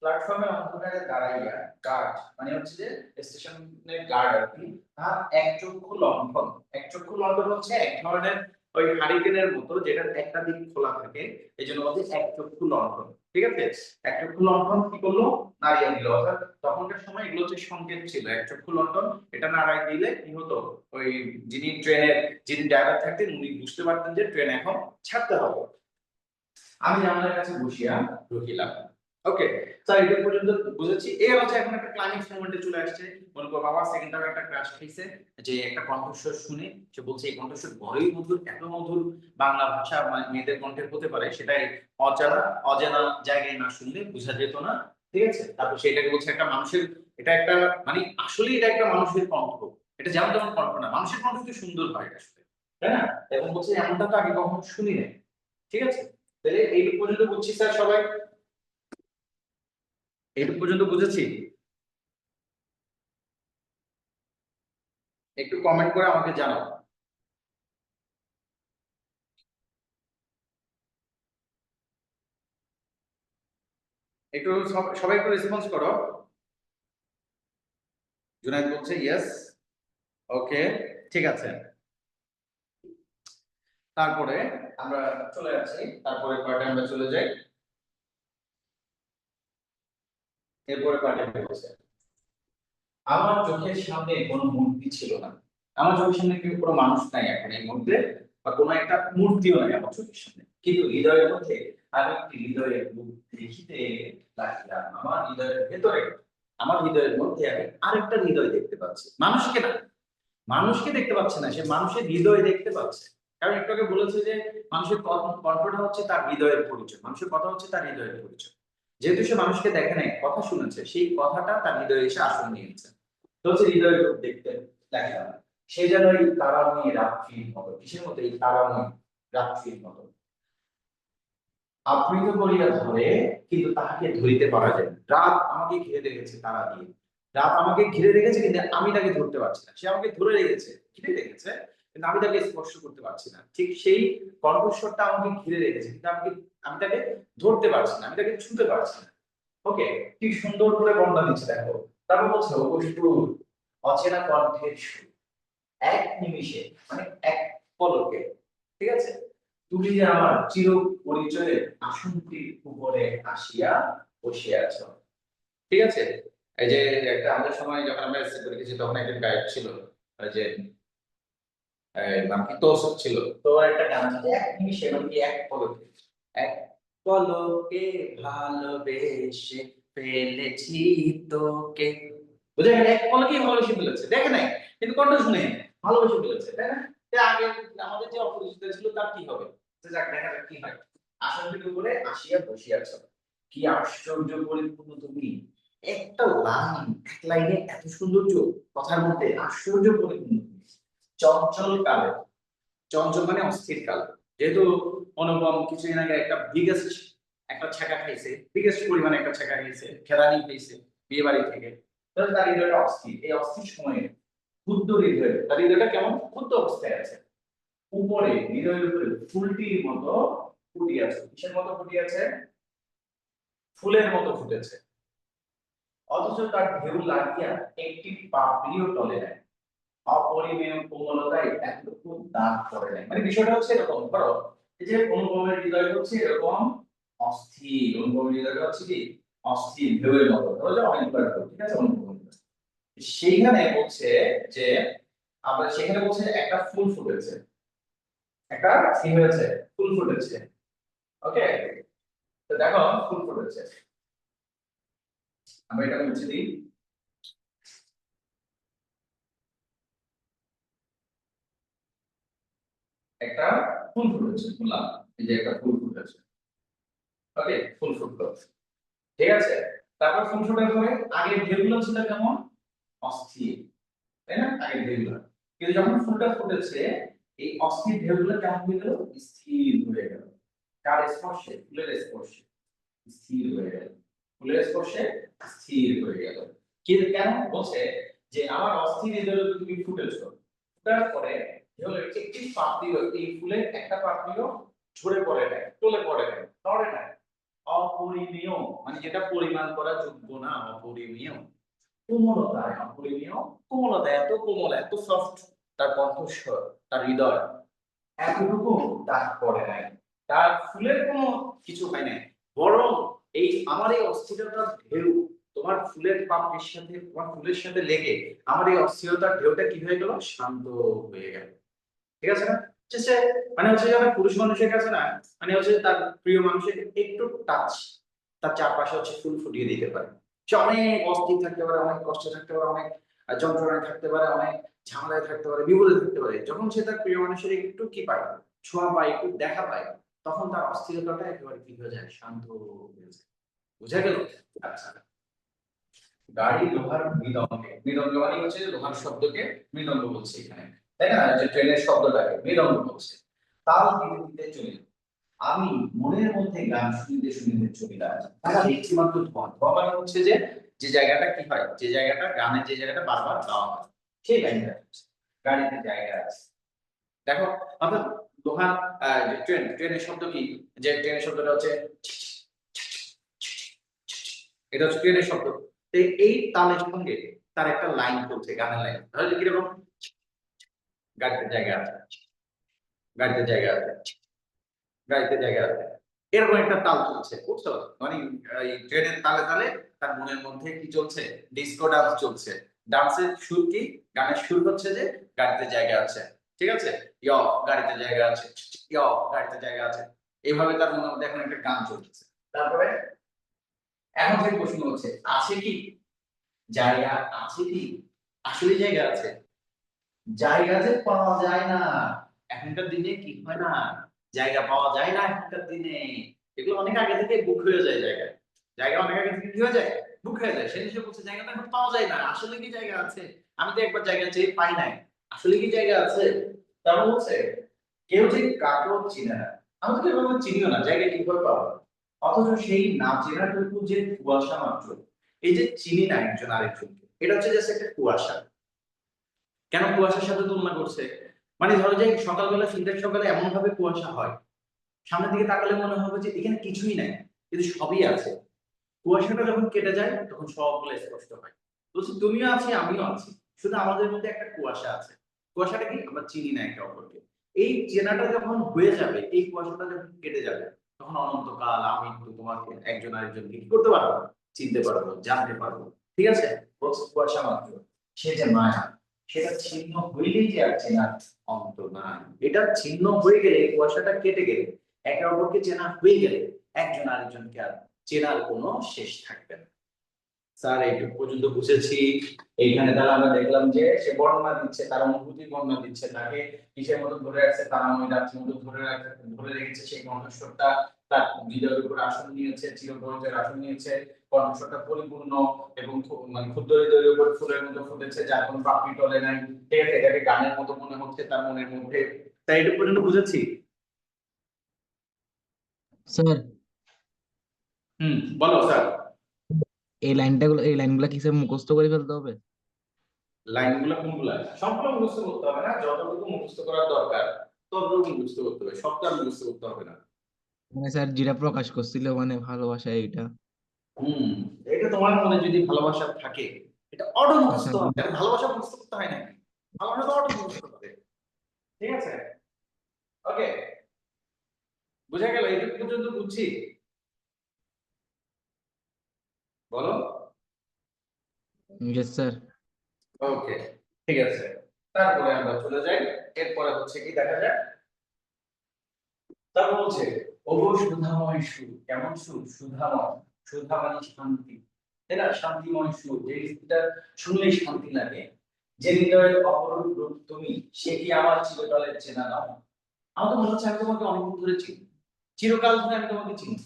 প্ল্যাটফর্মের অন্ধকারে দাঁড়াইয়া গার্ড, মানে হচ্ছে যে স্টেশনের গার্ড আর কি, তার এক চক্ষু লণ্ঠন, এক চক্ষু লণ্ঠন হচ্ছে এক ধরনের ওই হারিকেনের মতো, যেটা একটা দিক খোলা থাকে, এই জন্য বলছে এক চক্ষু লণ্ঠন। ঠিক আছে, এক চক্ষু লণ্ঠন কি করলো, নাড়িয়ে দিল। অর্থাৎ তখনকার সময় এগুলো হচ্ছে সংকেত ছিল, এক চক্ষু লণ্ঠন এটা নাড়াই দিলে কি হতো, ওই যিনি ড্রাইভার থাকতেন উনি বুঝতে পারতেন যে ট্রেন এখন ছাড়তে হবে। আমি জানালার কাছে বসিয়া রহিলাম। ওকে, স্যার এটা পর্যন্ত বুঝেছি। এই হচ্ছে এখন একটা ক্লাইম্যাক্স মোমেন্টে চলে আসছে। মনে করো বাবা সেকেন্ড টাইম একটা ক্রাশ খাইছে, যে একটা কণ্ঠস্বর শুনে সে বলছে এই কণ্ঠস্বর বড়ই মধুর, এত মধুর বাংলা ভাষা মেয়েদের কণ্ঠের হতে পারে, সেটাই অজানা অজানা জায়গায় না শুনলে বোঝা যেত না। ঠিক আছে, তারপর সেটাকে বলছে একটা মানুষের, এটা একটা মানে আসলে এটা একটা মানুষের কণ্ঠ, এটা যেমন তেমন কণ্ঠ না, মানুষের কণ্ঠ তো সুন্দর হয় আসলে, তাই না? এবং বলছে এমনটা তো আগে কখনো শুনি নাই। ঠিক আছে, তাহলে এইটুকু পর্যন্ত বুঝছি স্যার সবাই, এইটুকু পর্যন্ত বুঝেছি? একটু কমেন্ট করে আমাকে জানাও। একটু সবাই একটু রেসপন্স করো। জুনায়েদ বলছে ইয়েস, ওকে, ঠিক আছে। তারপরে আমরা চলে যাচ্ছি, তারপরে পার্টে আমরা চলে যাই। এরপরে পার্টে বলছে আমার চোখের সামনে কোনো মূর্তি ছিল না, আমার চোখের সামনে কেউ কোনো মানুষ নাই এখন এই মুহূর্তে, বা কোনো একটা মূর্তিও নাই আমার চোখের সামনে, কিন্তু হৃদয়ের মধ্যে আমি একটি হৃদয়ের রূপ দেখিতে লাগিলাম। আমার হৃদয়ের ভেতরে, আমার হৃদয়ের মধ্যে আমি আরেকটা হৃদয় দেখতে পাচ্ছি, মানুষকে না, মানুষকে দেখতে পাচ্ছে না, সে মানুষের হৃদয় দেখতে পাচ্ছে। কারণ একটু আগে বলেছে যে মানুষের কণ্ঠটা হচ্ছে তার হৃদয়ের পরিচয়, মানুষের কথা হচ্ছে তার হৃদয়ের পরিচয়। যেহেতু সে মানুষকে দেখে নাই, কথা শুনেছে, সেই কথাটা তার হৃদয়ে এসে আসন নিয়েছে। তো হচ্ছে হৃদয়ের রূপ দেখতে লাগলাম, সে যেন এই তারাময় রাত্রির মতো, কিসের মতো, এই তারাময় রাত্রির মতো আবৃত করিয়া ধরে, কিন্তু তাহাকে ধরিতে পারা যায় না। রাত আমাকে ঘিরে রেখেছে তারা দিয়ে, রাত আমাকে ঘিরে রেখেছে, কিন্তু আমি তাকে ধরতে পারছি না। সে আমাকে ধরে রেখেছে, ঘিরে রেখেছে, কিন্তু আমি তাকে স্পর্শ করতে পারছি না। ঠিক সেই কণ্ঠস্বরটা আমাকে ঘিরে রেখেছে, কিন্তু আমি তাকে ধরতে পারছি না, আমি তাকে ছুঁতে পারছি না। ওকে, কি সুন্দর করে বর্ণনা দিচ্ছে দেখো। তারপর বলছে সুর, অচেনা কণ্ঠের সুর, এক নিমিষে, মানে এক পলকে, ঠিক আছে, তুমি যে আমার চির পরিচয়ের আসনটির উপরে আসিয়া বসিয়া আছো। ঠিক আছে, এই যে একটা আমাদের সময় যখন আমরা এসএসসি পরীক্ষা তখন একজন গায়ক ছিল, ওই যে নাম কি তৌসিফ ছিল, তো ওর একটা গান আছে এক নিমিষে, মানে কি এক পলকে, এক পলকে ভালোবেসে ফেলেছি তোকে। বুঝে গেল, এক পলকেই ভালোবেসে ফেলেছে, দেখে নাই কিন্তু কণ্ঠ শুনে ভালোবেসে ফেলেছে, তাই না? আগে আমাদের যে অপরিচিত ছিল তার কি হবে, যাক দেখা যাক কি হয়। আসনটির উপরে আসিয়া বসিয়াছ, কি আশ্চর্য পরিপূর্ণ তুমি। একটা লাইন, এক লাইনে এত সৌন্দর্য, কথার মধ্যে আশ্চর্য পরিপূর্ণ তুমি। চঞ্চল কালে, চঞ্চল মানে অস্থির কাল, যেহেতু অনুপম কিছুদিন আগে একটা বিগেস্ট একটা ছ্যাঁকা খাইছে, বিগেস্ট পরিমাণে একটা ছ্যাঁকা খাইছে, খেলানি খাইছে বিয়ে বাড়ি থেকে, তাহলে তার হৃদয়টা অস্থির। এই অস্থির সময়ে ক্ষুদ্র হৃদয়, তার হৃদয়টা কেমন ক্ষুদ্র অবস্থায় আছে। উপরে হৃদয়ের উপরে ফুলটির মতো ফুটিয়াছে, কিসের মতো ফুটিয়াছে, ফুলের মতো ফুটেছে। অথচ তার ঢেউ লাগিয়া একটি পাপড়িও টলে নাই, অপরিমেয় কোমলতায় এতটুকু দাগ পড়ে নাই। মানে বিষয়টা হচ্ছে এরকম, ধরো এই যে অনুপমের হৃদয় হচ্ছে এরকম অস্থির, অনুপমের হৃদয়টা হচ্ছে কি অস্থির ঢেউয়ের মতো, ধরো যে অনেকবার ঢেউ, ঠিক আছে অনুপমের হৃদয়। সেইখানে বলছে যে আমরা সেখানে বলছে একটা ফুল ফুটেছে, একটা কি হয়েছে, ফুল ফুটেছে। ওকে, তো দেখো ফুল ফুটেছে, আমরা এটা মুছে দিই। একটা ফুল ফুটেছে, বললাম এই যে একটা ফুল ফুটেছে। ওকে, ফুল ফুটলো, ঠিক আছে। তারপর ফুল ফোটার পরে আগে ঢেউগুলো ছিল কেমন অস্থির, তাই না, আগে ঢেউগুলো। কিন্তু যখন ফুলটা ফুটেছে এই অস্থির ঢেউগুলো কেমন হয়ে গেল, স্থির হয়ে গেল। কার স্পর্শে, ফুলের স্পর্শে স্থির হয়ে গেল, ফুলের স্পর্শে স্থির হয়ে গেল। কিন্তু কেন বলছে যে আমার অস্থির হৃদয়ে তুমি ফুটেছো, ফুটার পরে ঢেউয়ের একটি পাপড়িও, এই ফুলের একটা পাপড়িও ঝরে পড়ে নাই, টলে পড়ে নাই, নড়ে নাই। অপরিমেয় মানে যেটা পরিমাণ করা যোগ্য না, অপরিমেয় কোমলতায়, অপরিমেয় কোমলতা, এত কোমল এত সফট তার কণ্ঠস্বর, তার হৃদয়, এতটুকু দাগ পড়ে নাই, তার ফুলের কোনো কিছু হয় নাই। বরং এই আমার এই অস্থিরতার ঢেউ তোমার ফুলের পাপড়ির সাথে, তোমার ফুলের সাথে লেগে আমার এই অস্থিরতার ঢেউটা কি হয়ে গেল, শান্ত হয়ে গেল। ঠিক আছে না, সে মানে হচ্ছে যারা পুরুষ মানুষের কাছে না, মানে হচ্ছে তার প্রিয় মানুষের একটু টাচ তার চারপাশে হচ্ছে ফুল ফুটিয়ে দিতে পারে। সে অনেক অস্থির থাকতে পারে, অনেক কষ্টে থাকতে পারে, অনেক যন্ত্রণায় থাকতে পারে, অনেক ঝামেলায় থাকতে পারে, বিপদে থাকতে পারে, যখন সে তার প্রিয় মানুষের একটু কি পায়, ছোঁয়া পায়, একটু দেখা পায়, তখন তার অস্থিরতাটা একেবারে কি হয়ে যায়, শান্ত হয়ে যায়। বুঝা গেল? আচ্ছা, গাড়ি লোহার মৃদঙ্গে, মৃদঙ্গ মানে হচ্ছে লোহার শব্দকে মৃদঙ্গ বলছে এখানে, তাই না, যে ট্রেনের শব্দটাকে মৃদঙ্গ বলছে। তাল দিতে দিতে চলে, আমি মনের মধ্যে গান শুনিতে শুনিতে চলিলাম। তারা একটি মাত্র ধোঁয়া, ধোঁয়া মানে হচ্ছে যে যে জায়গাটা কি হয়, যে জায়গাটা গানে যে জায়গাটা বারবার গাওয়া হয় সেই লাইনটা হচ্ছে গাড়িতে জায়গা আছে। দেখো অর্থাৎ লোহার যে ট্রেন, ট্রেনের শব্দ কি, যে ট্রেনের শব্দটা হচ্ছে এটা হচ্ছে ট্রেনের শব্দ। তো এই তালের সঙ্গে তার একটা লাইন চলছে, গানের লাইন, তাহলে কিরকম, গাড়িতে জায়গা আছে, গাড়িতে জায়গা আছে, গাড়িতে জায়গা আছে, এরকম একটা তাল চলছে, বুঝছো, মানে এই ট্রেনের তালে তালে তার মনের মধ্যে কি চলছে, ডিস্কো ডান্স চলছে। ডান্সের সুর কি, গানের সুর হচ্ছে যে গাড়িতে জায়গা আছে, ঠিক আছে, ইয় গাড়িতে জায়গা আছে, ইয় গাড়িতে জায়গা আছে, এইভাবে তার মনের মধ্যে এখন একটা গান চলছে। তারপরে এখন যে প্রশ্ন হচ্ছে আছে কি, জায়গা আছে কি, আসলে জায়গা আছে, জায়গা যে পাওয়া যায় না, এখনকার দিনে কি হয় না, জায়গা পাওয়া যায় না এখনকার দিনে, এগুলো অনেক আগে থেকে বুক হয়ে যায়, জায়গা জায়গা অনেক আগে থেকে কি হয়ে যায়, বুক হয়ে যায়। সে নিশ্চয় বলছে জায়গাটা এখন পাওয়া যায় না, আসলে কি জায়গা আছে, আমি তো একবার জায়গা চেয়ে পাই নাই, আসলে কি জায়গা আছে। তারপর বলছে কেউ যে কাকেও চিনে না, আমি তো এভাবে চিনিও না, জায়গা কিভাবে পাবো, অথচ সেই না চেনাটুকু যে কুয়াশা মাত্র। এই যে চিনি না একজন আরেকজনকে, এটা হচ্ছে জাস্ট একটা কুয়াশা। কেন কুয়াশার সাথে তুলনা করছে, মানে ধরো যে সকালবেলা শীতের সকালে এমন ভাবে কুয়াশা হয়, সামনের দিকে তাকালে মনে হবে যে এখানে কিছুই নাই, কিন্তু সবই আছে। কুয়াশাটা যখন কেটে যায় তখন সবগুলো স্পষ্ট হয়। বলছি তুমিও আছি, আমিও আছি, শুধু আমাদের মধ্যে একটা কুয়াশা আছে। কুয়াশাটা কি, আমরা চিনি না একে অপরকে। এই চেনাটা যখন হয়ে যাবে, এই কুয়াশাটা যখন কেটে যাবে, তখন অনন্তকাল আমি কিন্তু তোমাকে একজন আরেকজনকে কি করতে পারবো, চিনতে পারবো, জানতে পারবো। ঠিক আছে, বলছে কুয়াশা মাত্র, সে যে মায়া, সেটা ছিন্ন হইলেই যে আর চেনার অন্ত নাই। এটা ছিন্ন হয়ে গেলে, এই কুয়াশাটা কেটে গেলে, একে অপরকে চেনা হয়ে গেলে, একজন আরেকজনকে আর চেনার কোনো শেষ থাকবে না। স্যার এইটুকু পর্যন্ত বুঝেছি। এইখানে তাহলে আমরা দেখলাম যে সে বর্ণনা দিচ্ছে, তার অনুভূতি বর্ণনা দিচ্ছে, তাকে কিসের মতো ধরে রাখছে, তার মহিলার মতো ধরে রেখেছে সেই কণ্ঠস্বরটা, তার হৃদয়ের উপর আসন নিয়েছে, চিরপরিচয়ের আসন নিয়েছে, কণ্ঠস্বরটা পরিপূর্ণ এবং মানে ক্ষুদ্র হৃদয়ের উপর ফুলের মতো ফুটেছে, যার কোনো পাপড়ি টলে নাই, ঠিক আছে, এটাকে গানের মতো মনে হচ্ছে তার মনের মধ্যে। তাই এইটুকু পর্যন্ত বুঝেছি। স্যার বলো স্যার। এই লাইনগুলো কি স্যার মুখস্থ করে ফেলতে হবে? লাইনগুলো কোনগুলা? সবগুলো মুখস্থ করতে হবে না, যতটুকু মুখস্থ করার দরকার ততটুকু মুখস্থ করতে হবে, সবটা মুখস্থ করতে হবে না। মানে স্যার যেটা প্রকাশ করছিল মানে ভালোবাসা এইটা। হুম এটা তোমার মনে যদি ভালোবাসা থাকে, এটা অটো মুখস্থ স্যার হবে, আর ভালোবাসা মুখস্থ করতে হয় না, ভালোবাসা তো অটো মুখস্থ হবে। ঠিক আছে, ওকে, বুঝা গেল? এইটুকু পর্যন্ত বুঝছি, বলো। Yes sir. ওকে, ঠিক আছে, তারপরে আমরা চলে যাই। এরপরে হচ্ছে কি দেখা যায়, তারপর বলছে ওগো সুধাময় সুর, কেমন সুর? সুধাময়, সুধা মানে শান্তি, তাই না? শান্তিময় সুর, যে জিনিসটা শুনলেই শান্তি লাগে। যে হৃদয়ের অপরূপ রূপ তুমি, সে কি আমার চিরকালের চেনা নাও? আমার তো মনে হচ্ছে আমি তোমাকে অনেকদিন ধরে চিনি, চিরকাল ধরে আমি তোমাকে চিনি।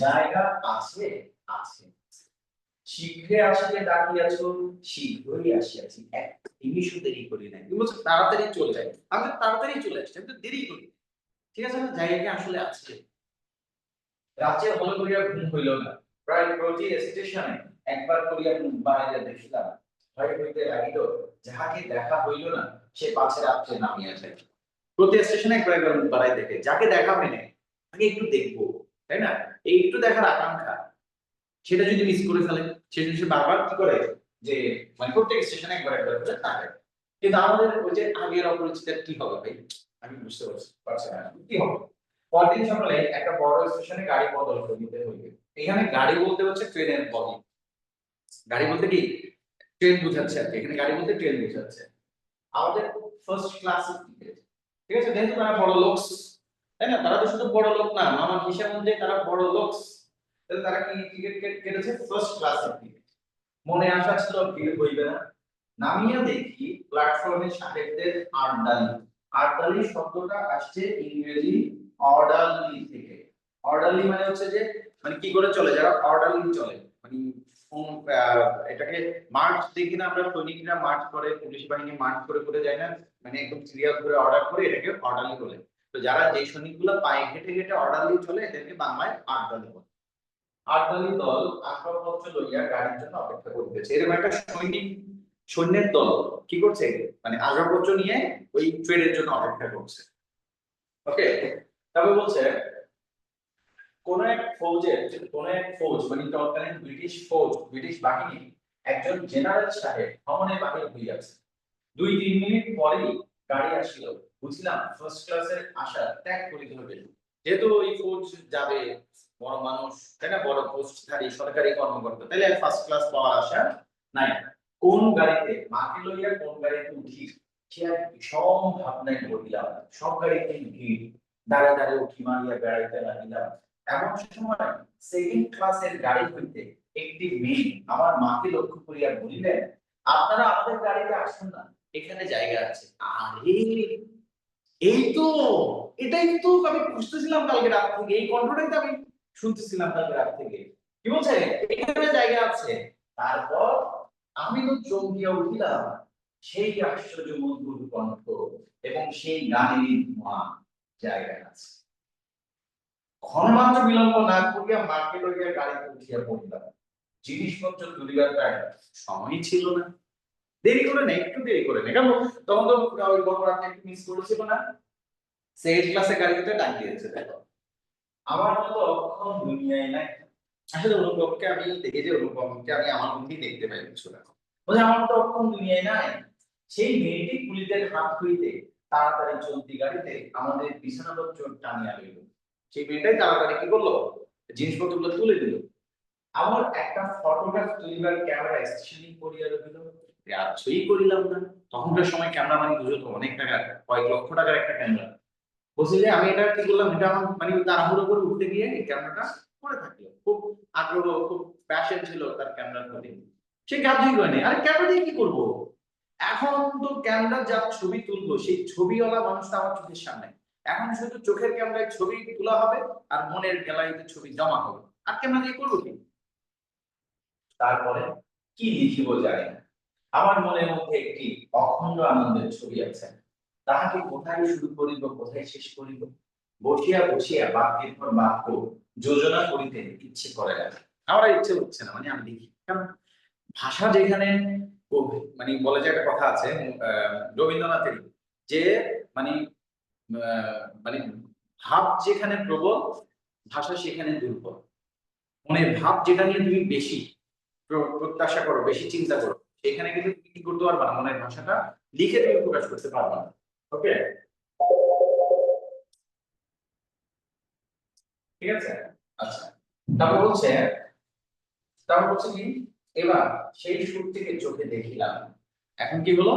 জায়গা আছে, আছে, শীঘ্রে আসিলে ডাকিয়াছ, শীঘ্রই আসিয়াছি, এক নিমিষও দেরি করি নাই। তুমি বলছো তাড়াতাড়ি চলে যায়, আমি তো তাড়াতাড়ি চলে আসছি, আমি তো দেরি করি। ঠিক আছে, আমার জায়গা আসলে আছে। রাজ্যে হল করিয়া ঘুম হইল না, প্রায় প্রতি স্টেশনে একবার করিয়া মুখ বাড়াইয়া দেখিলাম, ভয় হইতে লাগিল, যাহাকে দেখা হইল না সে পাছে রাত্রে নামিয়া যায়। প্রতি স্টেশনে একবার একবার মুখ বাড়াই দেখে, যাকে দেখা হয় না তাকে একটু দেখবো, তাই না? এই একটু দেখার আকাঙ্ক্ষা, সেটা যদি মিস করে ফেলে, সেটা সে বারবার কি করে, যে মানে প্রত্যেক স্টেশনে একবার একবার করে তাকায়। কিন্তু আমাদের ওই যে আগের অপরিচিতের কি হবে ভাই, আমি বুঝতে পারছি না কি হবে। পরদিন সকালে একটা বড় স্টেশনে গাড়ি বদল করে দিতে হইবে। এখানে গাড়ি বলতে হচ্ছে ট্রেনের বগি, গাড়ি বলতে কি ট্রেন বোঝাচ্ছে আর কি, এখানে গাড়ি বলতে ট্রেন বোঝাচ্ছে। আমাদের ফার্স্ট ক্লাস টিকিট, ঠিক আছে, যেহেতু তারা বড় লোকস, তাই না? তারা তো শুধু বড় লোক না, আমার হিসাব অনুযায়ী তারা বড় লোকস, তাহলে তারা কি টিকিট কেটেছে? First class ticket. মনে আশা ছিল ভিড় হইবে না, নামিয়া দেখি প্ল্যাটফর্মে সাহেবদের আড়ডালি। আড়ডালি শব্দটা আসছে ইংরেজি অর্ডারলি থেকে। অর্ডারলি মানে হচ্ছে যে মানে কি করে চলে, যারা অর্ডারলি চলে, মানে এটাকে মার্চ দেখি না আমরা, সৈনিকরা মার্চ করে, পুলিশ বাহিনী মার্চ করে করে যায় না, মানে একদম সিরিয়াল করে অর্ডার করে, এটাকে অর্ডারলি বলে। তো যারা যে সৈনিকগুলো পায়ে হেঁটে হেঁটে অর্ডারলি চলে, এদেরকে বাংলায় আড়ডালি বলে। আটদলী দল আসবাবপত্র লইয়া গাড়ির জন্য অপেক্ষা করিতেছে। এরকম একটা সৈন্যের দল কি করছে, মানে আসবাবপত্র নিয়ে ওই ট্রেনের জন্য অপেক্ষা করছে। ওকে, তারপর বলছে কোন এক ফৌজ মানে তৎকালীন ব্রিটিশ ফৌজ, ব্রিটিশ বাহিনী একজন জেনারেল সাহেব ভ্রমণে বাহির হইয়াছে। 2-3 মিনিট পরেই গাড়ি আসিল, বুঝলাম ফার্স্ট ক্লাসের আশা ত্যাগ করিতে হবে। যেহেতু ওই ফৌজ যাবে, বড় মানুষ, তাই না, বড় পোস্টধারী সরকারি কর্মকর্তা, তাহলে ফার্স্ট ক্লাস পাওয়ার আশা নাই। কোন গাড়িতে মাকে লইয়া কোন গাড়িতে উঠি সে এক বিষম ভাবনায় পড়িলাম। সব গাড়িতে ভিড়, দাঁড়ে দাঁড়ে উঠি মারিয়া বেড়াইতে লাগিলাম। এমন সময় সেকেন্ড ক্লাসের গাড়ি হইতে একটি মেয়ে আমার মাকে লক্ষ্য করিয়া বলিলেন, আপনারা আমাদের গাড়িতে আসুন না, এখানে জায়গা আছে। আরে এই তো, এটাই তো আমি বুঝতেছিলাম কালকে রাত থেকে, এই কণ্ঠটাই তো আমি শুনতেছিলাম কালকে রাত থেকে। কি বলছে? এখানে জায়গা আছে। তারপর আমি তো চমকিয়া উঠিলাম, সেই আশ্চর্য মধুর কণ্ঠ এবং সেই গানের ধোঁয়া, জায়গা আছে। ক্ষণমাত্র বিলম্ব না করিয়া মাকে লইয়া গাড়িতে উঠিয়া পড়িলাম। জিনিসপত্র তুলিবার তার সময় ছিল না। দেরি করে না, একটু দেরি করে না, কেন? তখন তো ওই গত রাতে একটু মিস করেছিল না, সেকেন্ড ক্লাসে গাড়িতে ডাক দিয়েছে। দেখো, আমার মতো অক্ষম দুনিয়ায় নাই। আসলে অনুপমকে আমি দেখি, যে অনুপমকে আমি আমার মধ্যেই দেখতে পাই কিছুটা, বলে আমার মতো অক্ষম দুনিয়ায় নাই। সেই মেয়েটি পুলিশের হাত হইতে তাড়াতাড়ি চলতি গাড়িতে আমাদের বিছানাপত্র টানিয়া লইল। সেই মেয়েটাই তাড়াতাড়ি কি করলো, জিনিসপত্রগুলো তুলে দিল। আমার একটা ফটোগ্রাফ তুলিবার ক্যামেরা স্টেশনে পড়িয়া রইল, গ্রাহ্যই করিলাম না। তখনকার সময় ক্যামেরা মানে বুঝো তো অনেক টাকা, কয়েক লক্ষ টাকার একটা ক্যামেরা। বলছি যে আমি এটা কি করলাম, এটা আমার মানে তাড়াহুড়ো করে উঠতে গিয়ে এই ক্যামেরাটা করে থাকলো, খুব আগ্রহ, খুব প্যাশন ছিল তার ক্যামেরার প্রতি, সে গ্রাহ্যই করেনি। আরে ক্যামেরা দিয়ে কি করবো, এখন তো ক্যামেরা যা ছবি তুলবো সেই ছবিওয়ালা মানুষটা আমার চোখের সামনে, এখন শুধু চোখের ক্যামেরায় ছবি তোলা হবে আর মনের গ্যালারিতে ছবি জমা হবে, আর ক্যামেরা দিয়ে করবো কি? তারপরে কি লিখিব জানি না, আমার মনের মধ্যে একটি অখণ্ড আনন্দের ছবি আছে, তাহাকে কোথায় শুরু করিব কোথায় শেষ করিব, বসিয়া বসিয়া বাক্যের পর বাক্য যোজনা করিতে ইচ্ছে করে না। আমার আর ইচ্ছে হচ্ছে না, মানে আমি লিখি, কারণ ভাষা যেখানে মানে বলে যে একটা কথা আছে রবীন্দ্রনাথের, যে মানে মানে ভাব যেখানে প্রবল ভাষা সেখানে দুর্বল। মানে ভাব যেটা নিয়ে তুমি বেশি প্রত্যাশা করো, বেশি চিন্তা করো, সেখানে কিন্তু তুমি কি করতে পারবা না, মনের ভাষাটা লিখে তুমি প্রকাশ করতে পারবা না। ওকে, ঠিক আছে। আচ্ছা, তারপর বলছে কি, এবার সেই সুর থেকে চোখে দেখিলাম, এখন কি হলো,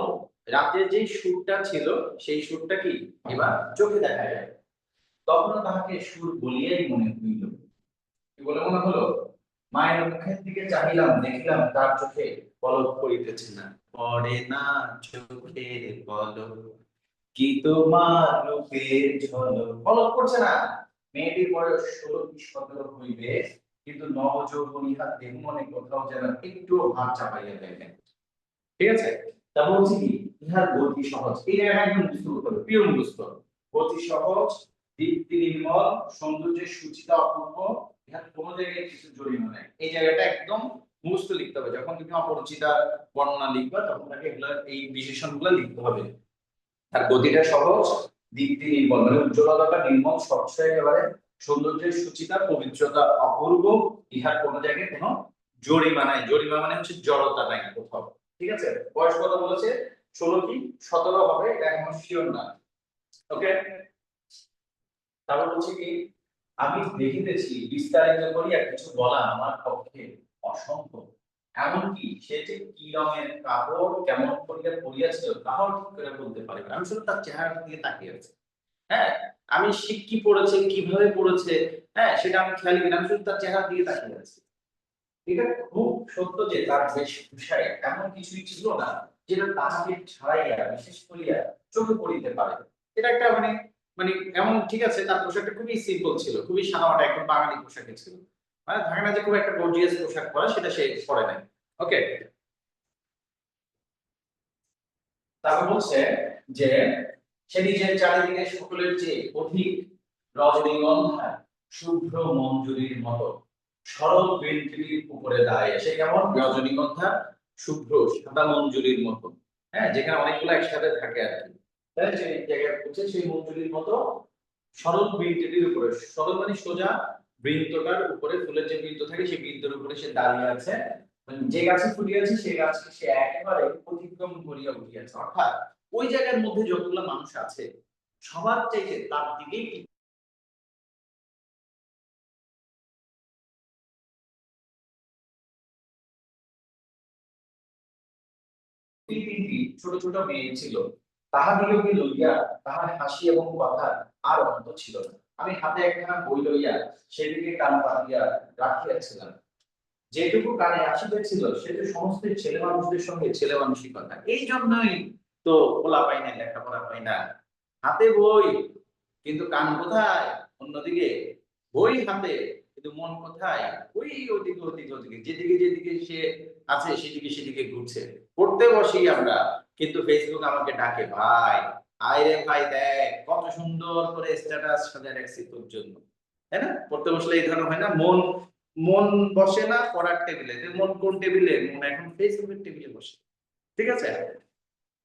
রাতে যে সুরটা ছিল সেই সুরটা কি এবার চোখে দেখা যায়, তখন তাহাকে সুর বলিয়াই মনে হইল। কি বলে মনে হলো, মায়ের মুখের দিকে চাহিলাম, দেখিলাম তার চোখে পলক পড়িতেছে না, পড়ে না চোখের পলক, কি তোমার রূপের ঝলক, পলক পড়ছে না। মেয়েটির বয়স 16 কি 17 হইবে, কিন্তু নব যৌবনী হাত দেহ মনে কোথাও যেন একটু হাত চাপাইয়া দেয়। ঠিক আছে, তারপর বলছি কি, ইহার গতি সহজ, এই জায়গাটা একদম মুখস্থ করতে হবে, প্রিয় মুখস্থ। গতি সহজ, দীপ্তি নির্মল, সৌন্দর্যের সুচিতা অপূর্ব, ইহার কোনো জায়গায় কিছু জড়িত নাই, এই জায়গাটা একদম মুখস্থ লিখতে হবে। যখন তুমি অপরিচিতা বর্ণনা লিখবা তখন তাকে এগুলা এই বিশেষণগুলো লিখতে হবে। আর গতিটা সহজ, দীপ্তি নির্মল মানে উজ্জ্বলতা নির্মল স্বচ্ছ একেবারে, সৌন্দর্যের সুচিতা পবিত্রতা অপূর্ব, ইহার কোনো জায়গায় কোনো জরিমা নাই, জরিমা মানে হচ্ছে জড়তা নাই কোথাও। ঠিক আছে, বয়স কত বলেছে, 16 কি 17 হবে, এটা এখন শিওর না। ওকে, তারপর বলছে কি, আমি দেখিতেছি বিস্তারিত করিয়া কিছু বলা আমার পক্ষে অসম্ভব, এমনকি সে যে কি রঙের কাপড় কেমন করিয়া পরিয়াছিল তাহাও ঠিক করে বলতে পারি না, আমি শুধু তার চেহারা দিকে তাকিয়ে আছি। হ্যাঁ, আমি সে কি পড়েছে কিভাবে পড়েছে, হ্যাঁ সেটা আমি খেয়াল করি না, আমি শুধু তার চেহারা দিকে তাকিয়ে আছি। এটা খুব সত্য যে তার বেশভূষায় এমন কিছুই ছিল না যেটা তাহাকে ছাড়াইয়া বিশেষ করিয়া চোখে পড়িতে পারে। এটা একটা মানে মানে এমন, ঠিক আছে তার পোশাকটা খুবই সিম্পল ছিল, খুবই সাদামাটা একদম বাঙালি পোশাকে ছিল, মানে থাকে না যে খুব একটা গর্জিয়াস পোশাক পরা, সেটা সে পরে নাই। ওকে, তারপর বলছে যে সে নিজের চারিদিকে সকলের চেয়ে অধিক রজনীগন্ধা শুভ্র মঞ্জুরির মতো সরল বেলটির উপরে দাঁড়িয়ে, সে কেমন রজনীগন্ধা শুভ্র সাদা মঞ্জুরির মতো, হ্যাঁ যেখানে অনেকগুলো একসাথে থাকে আর কি, তাই সেই জায়গায় বলছে সেই মঞ্জুরির মতো সরল বেলটির উপরে, সরল মানে সোজা, বৃন্তটার উপরে ফুলের যে বৃন্ত থাকে সেই বৃন্তের উপরে সে দাঁড়িয়ে আছে, মানে যে গাছে ফুটিয়াছে সেই গাছকে সে একেবারে অতিক্রম করিয়া উঠিয়াছে, অর্থাৎ ওই জায়গার মধ্যে যতগুলো মানুষ আছে সবার চাইতে তার দিকেই তিনটি ছোট ছোট মেয়ে ছিল, তাহাদিগকে লইয়া তাহার হাসি এবং কথা আর অন্ত ছিল না। আমি হাতে একখানা বই লইয়া সেদিকে কান পাতিয়া রাখিয়াছিলাম, যেটুকু কানে আসিতেছিল সেটা সমস্ত ছেলে মানুষদের সঙ্গে ছেলে মানুষই কথা, এই জন্যই তো পোলা পাই না, লেখাপড়া পাই না, হাতে বই কিন্তু কান কোথায়, অন্যদিকে, বই হাতে কিন্তু মন কোথায়, ওই ওদিকে ওদিকে ওদিকে, যেদিকে যেদিকে সে আছে সেদিকে সেদিকে ঘুরছে। পড়তে বসি আমরা, কিন্তু ফেসবুক আমাকে ডাকে, ভাই আয় রে ভাই দেখ কত সুন্দর করে স্ট্যাটাস সাজায় রাখছি তোর জন্য, তাই না? পড়তে বসলে এই ধরনের হয় না, মন মন বসে না পড়ার টেবিলে, মন কোন টেবিলে, মন এখন ফেসবুকের টেবিলে বসে। ঠিক আছে,